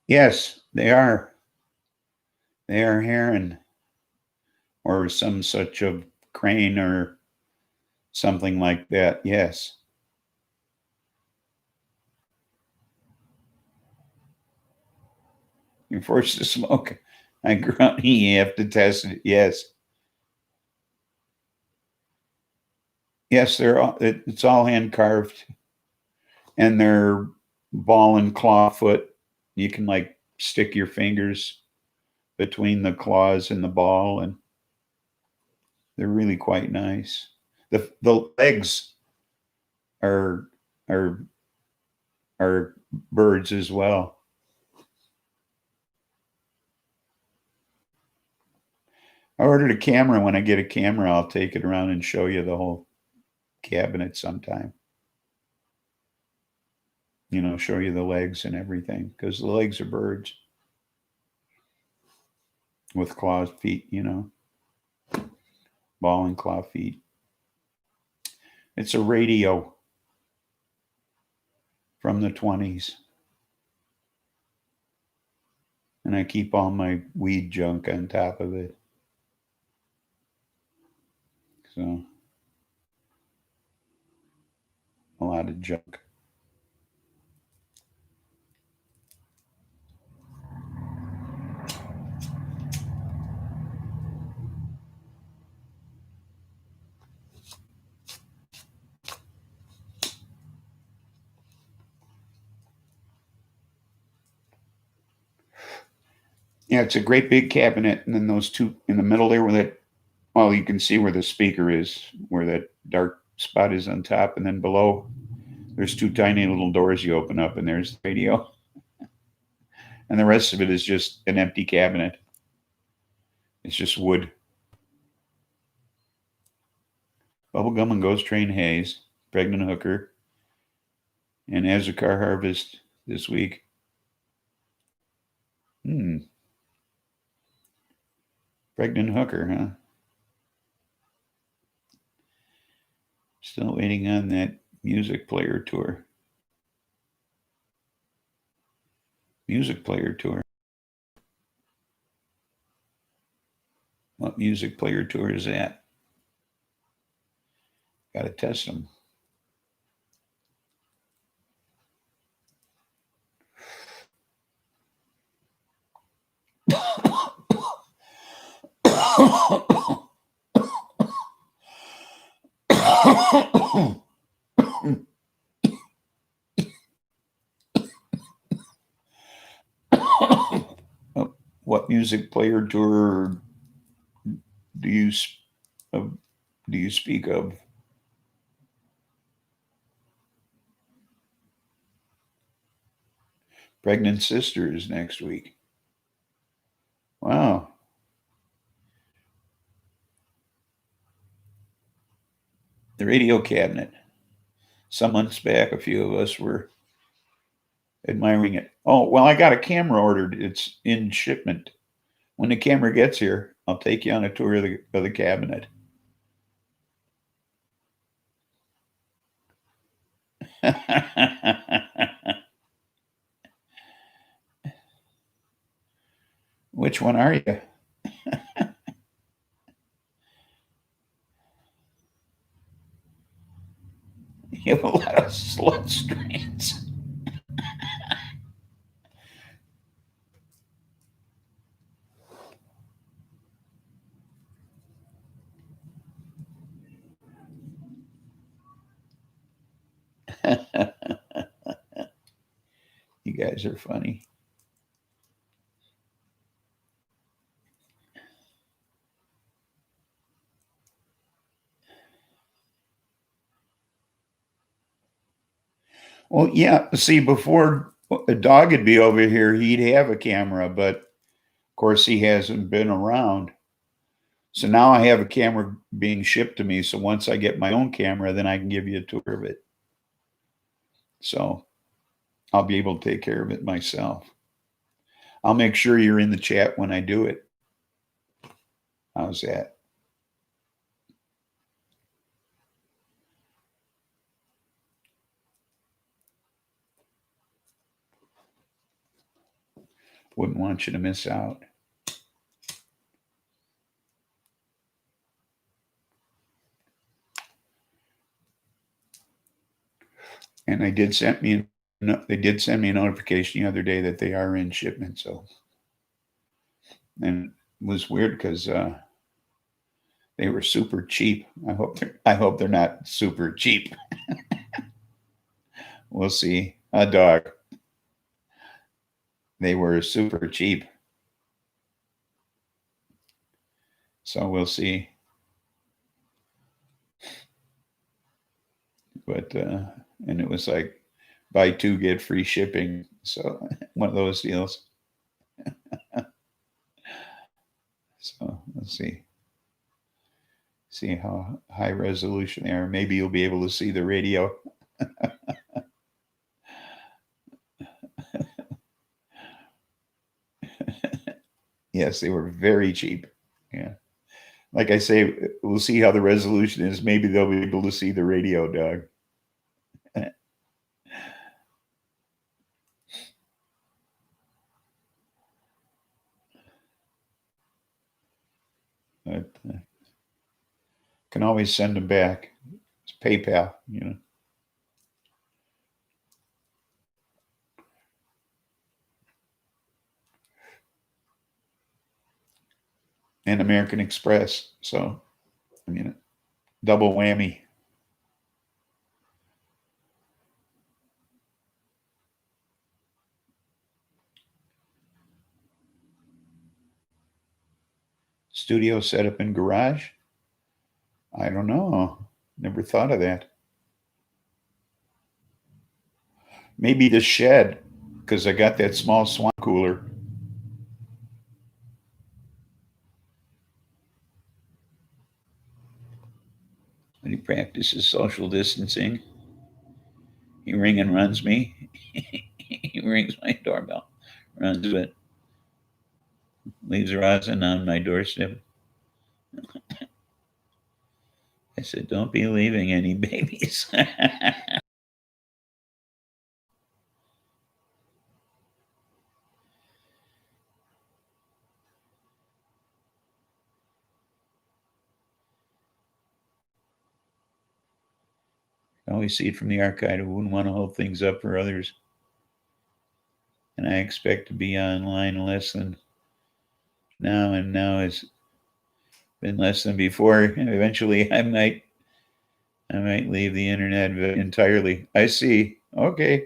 Yes, they are. They are heron or some such of crane or something like that. Yes. You're forced to smoke. I grunt. You have to test it. Yes. Yes, it's all hand carved, and they're ball and claw foot. You can like stick your fingers between the claws and the ball, and they're really quite nice. The legs are are are birds as well. I ordered a camera. When I get a camera, I'll take it around and show you the whole cabinet sometime. Show you the legs and everything because the legs are birds with claws feet, ball and claw feet. It's a radio from the 20s. And I keep all my weed junk on top of it. So, a lot of junk. Yeah, it's a great big cabinet. And then those two in the middle there well, you can see where the speaker is, where that dark spot is on top. And then below, there's two tiny little doors you open up, and there's the radio. And the rest of it is just an empty cabinet. It's just wood. Bubblegum and Ghost Train Haze, Pregnant Hooker, and As a Car Harvest this week. Pregnant Hooker, huh? Still waiting on that music player tour. Music player tour. What music player tour is that? Got to test them. What music player tour do you do you speak of? Pregnant Sisters next week. Wow. The radio cabinet. Some months back, a few of us were admiring it. Oh, well, I got a camera ordered. It's in shipment. When the camera gets here, I'll take you on a tour of the cabinet. Which one are you? You have a lot of slut strains. You guys are funny. Well, yeah. See, before a dog would be over here, he'd have a camera, but of course he hasn't been around. So now I have a camera being shipped to me. So once I get my own camera, then I can give you a tour of it. So I'll be able to take care of it myself. I'll make sure you're in the chat when I do it. How's that? Wouldn't want you to miss out. And they did send me a notification the other day that they are in shipment. So, and it was weird because they were super cheap. I hope they're not super cheap. We'll see. A dog. They were super cheap. So we'll see. But and it was like buy two get free shipping. So one of those deals. So let's see how high resolution they are. Maybe you'll be able to see the radio. Yes, they were very cheap. Yeah. Like I say, we'll see how the resolution is. Maybe they'll be able to see the radio, Doug. But can always send them back. It's PayPal, you know. And American Express. So, I mean, double whammy. Studio setup in garage? I don't know. Never thought of that. Maybe the shed, because I got that small swamp cooler. When he practices social distancing, he ring and runs me. He rings my doorbell, runs it, leaves rosin on my doorstep. I said, "Don't be leaving any babies." I always see it from the archive. I wouldn't want to hold things up for others. And I expect to be online less than now, and now has been less than before. And eventually I I might leave the internet entirely. I see. Okay.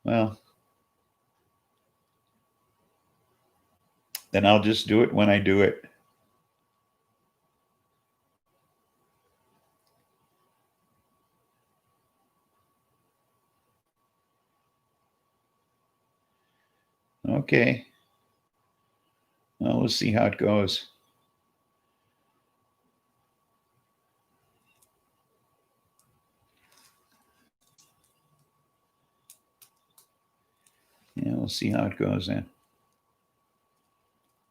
Well, then I'll just do it when I do it. Okay. Well, we'll see how it goes. Yeah, we'll see how it goes then.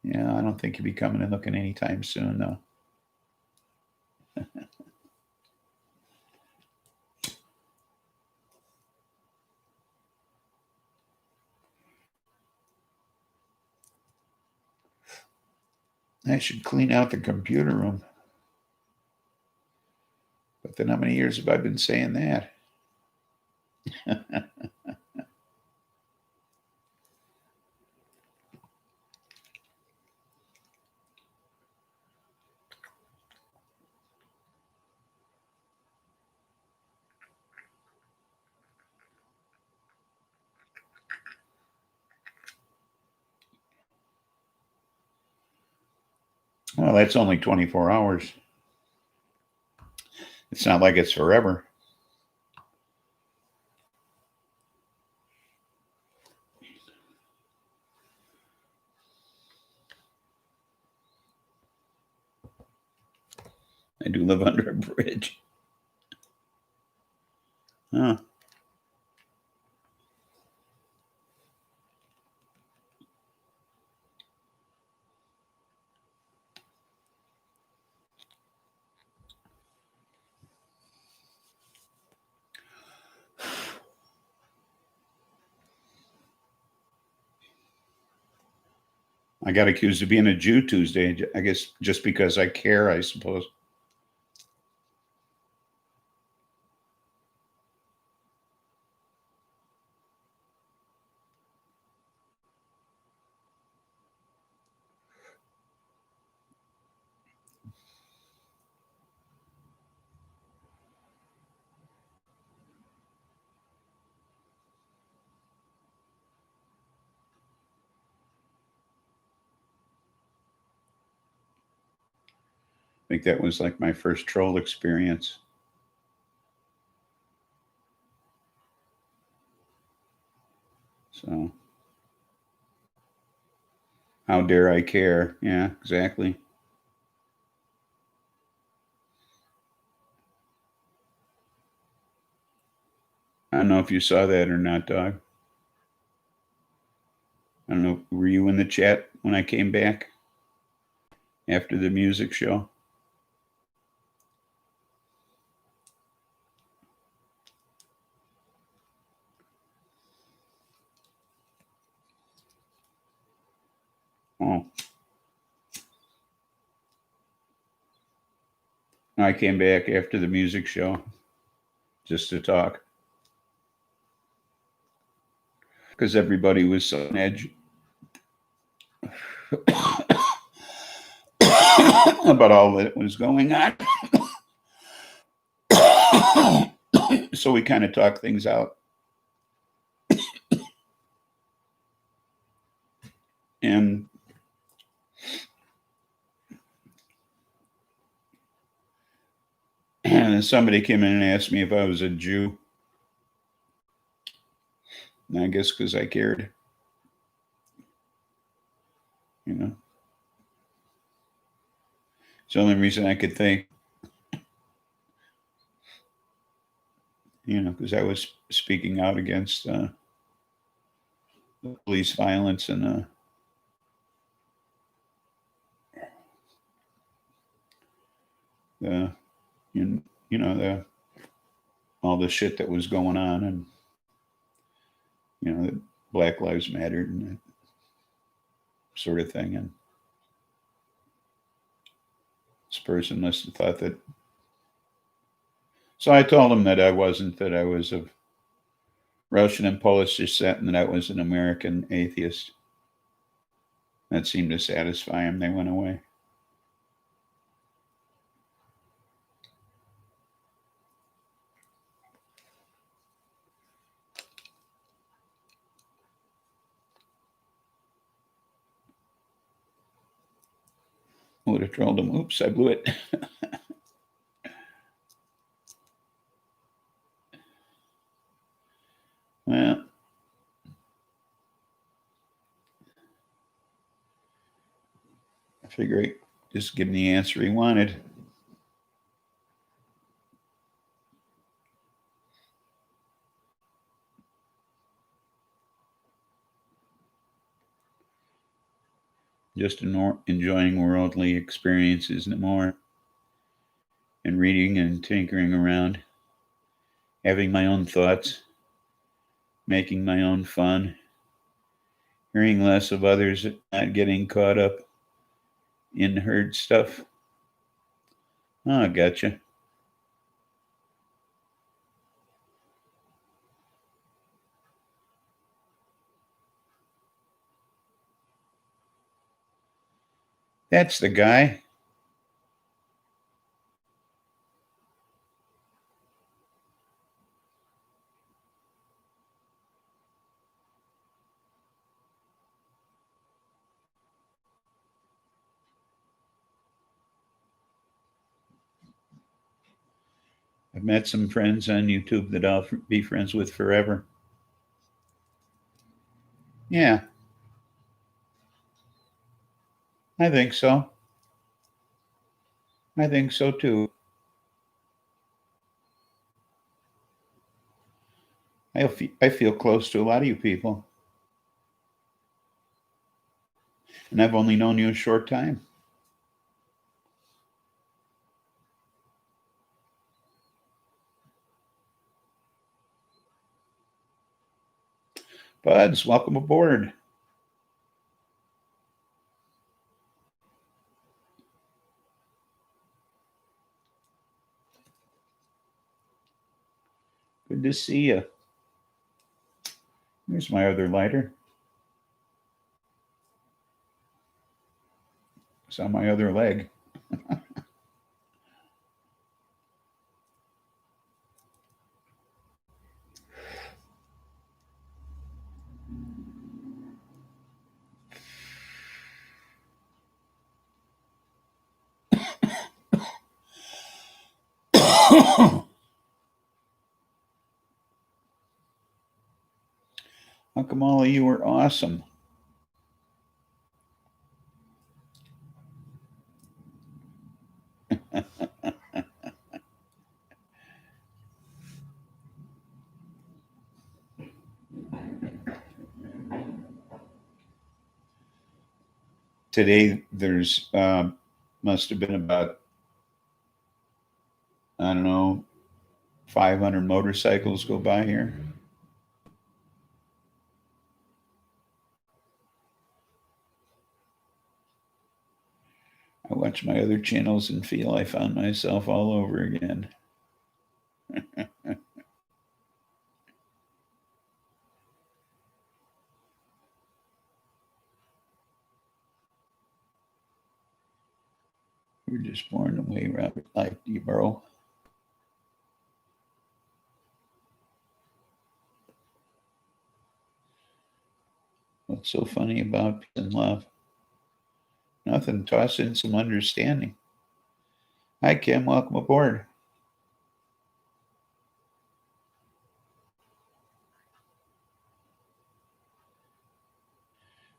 Yeah, I don't think you'll be coming and looking anytime soon, though. I should clean out the computer room. But then how many years have I been saying that? Well, that's only 24 hours. It's not like it's forever. I do live under a bridge. Huh. I got accused of being a Jew Tuesday, I guess just because I care, I suppose. I think that was like my first troll experience. So, how dare I care? Yeah, exactly. I don't know if you saw that or not, dog. I don't know. Were you in the chat when I came back after the music show? Oh, I came back after the music show just to talk because everybody was so on edge about all that was going on. So we kind of talked things out. And somebody came in and asked me if I was a Jew. And I guess because I cared. You know, it's the only reason I could think. You know, because I was speaking out against police violence and the you know the all the shit that was going on, and you know that Black Lives Mattered and that sort of thing. And this person must have thought that. So I told him that I wasn't, that I was of Russian and Polish descent, and that I was an American atheist. That seemed to satisfy him. They went away. would have trolled him. Oops, I blew it. Well, I figure I just give him the answer he wanted. Just enjoying worldly experiences no more, and reading and tinkering around, having my own thoughts, making my own fun, hearing less of others, not getting caught up in herd stuff. Oh, I gotcha. That's the guy. I've met some friends on YouTube that I'll be friends with forever. Yeah, I think so. I think so too. I feel close to a lot of you people, and I've only known you a short time. Buds, welcome aboard. Good to see you. Here's my other lighter. It's on my other leg. How come all of you are awesome? Today, there's must have been about, I don't know, 500 motorcycles go by here. I watch my other channels and feel I found myself all over again. We're just born the way Robert liked you, bro. What's so funny about peace and love? Nothing. Toss in some understanding. Hi, Kim. Welcome aboard.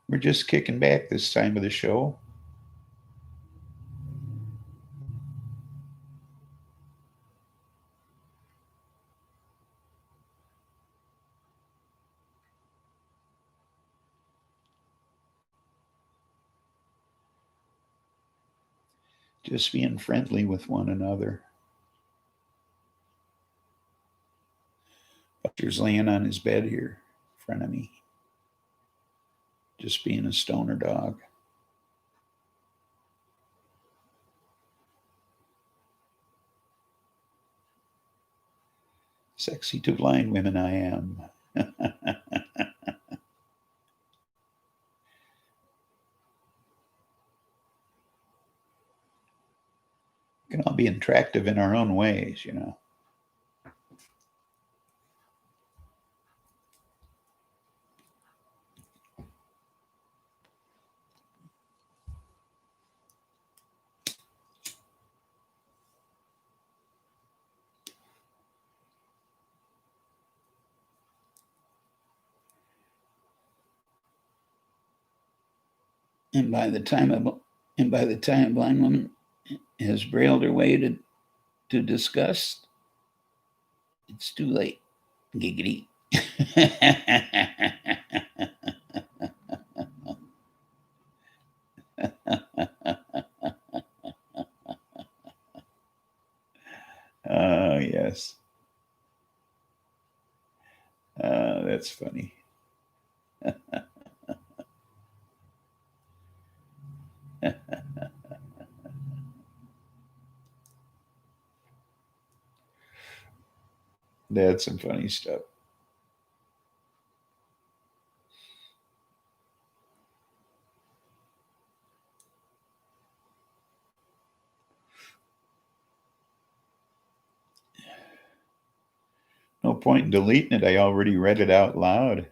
We're just kicking back this time of the show. Just being friendly with one another. Buster's laying on his bed here in front of me. Just being a stoner dog. Sexy to blind women I am. We can all be attractive in our own ways, you know. And by the time a blind woman has brailled her way to disgust, it's too late. Giggity. Oh, yes. That's funny. That's some funny stuff. No point in deleting it. I already read it out loud.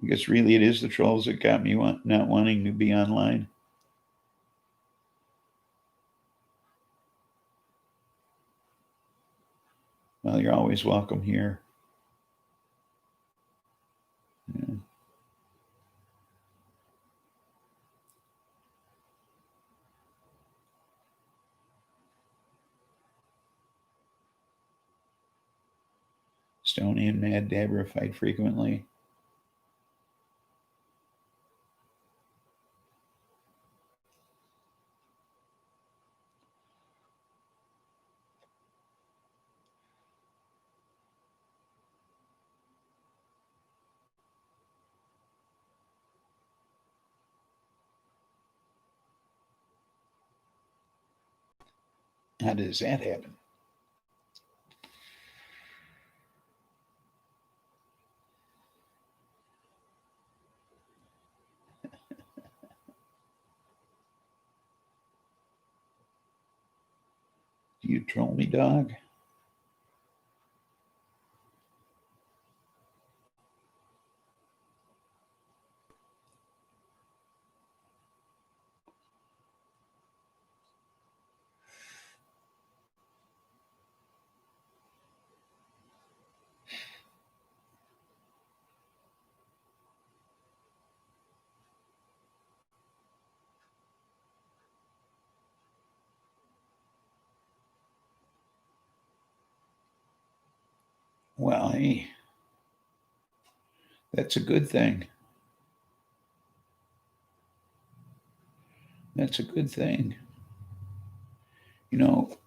I guess really it is the trolls that got me not wanting to be online. Well, you're always welcome here. Yeah. Stoney and Mad Dabber fight frequently. How does that happen? Do you troll me, dog? Well, hey, that's a good thing. That's a good thing. You know,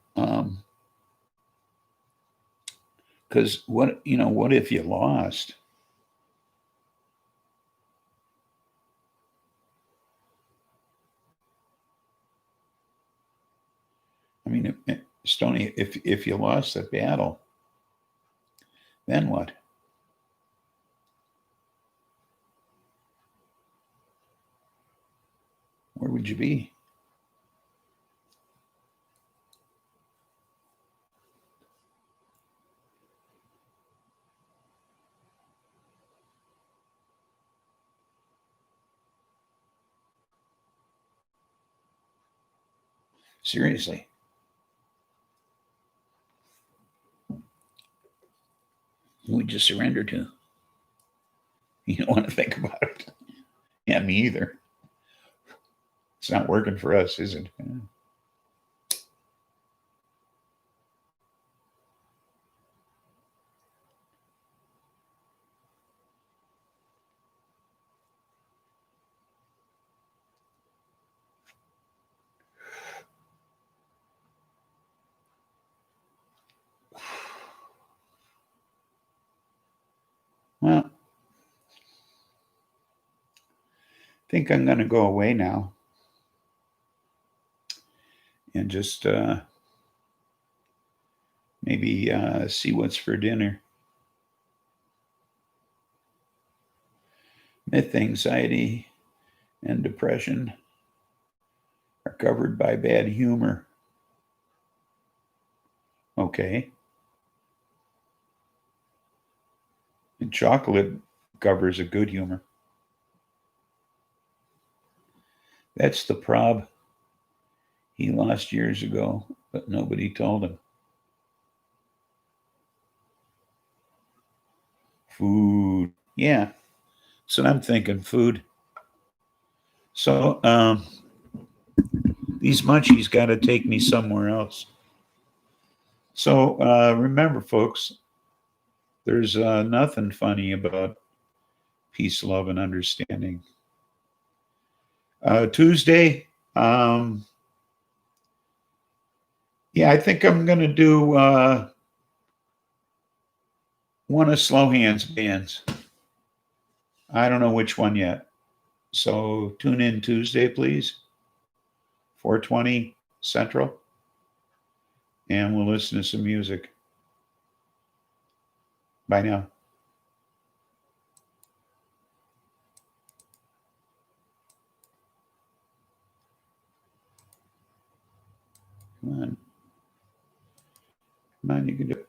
because what if you lost? I mean, Stoney, if you lost the battle, then what? Where would you be? Seriously. Who would you surrender to? You don't want to think about it. Yeah, me either. It's not working for us, is it? Yeah. Well, I think I'm going to go away now and just maybe see what's for dinner. Myth, anxiety, and depression are covered by bad humor. Okay. And chocolate covers a good humor. That's the prob. He lost years ago, but nobody told him. Food. Yeah. That's what I'm thinking. Food. So these munchies got to take me somewhere else. So remember, folks, there's nothing funny about peace, love, and understanding. Tuesday, yeah, I think I'm going to do one of Slow Hands bands. I don't know which one yet. So tune in Tuesday, please, 4:20 Central, and we'll listen to some music. Bye now. Come on. Come on, you can do it.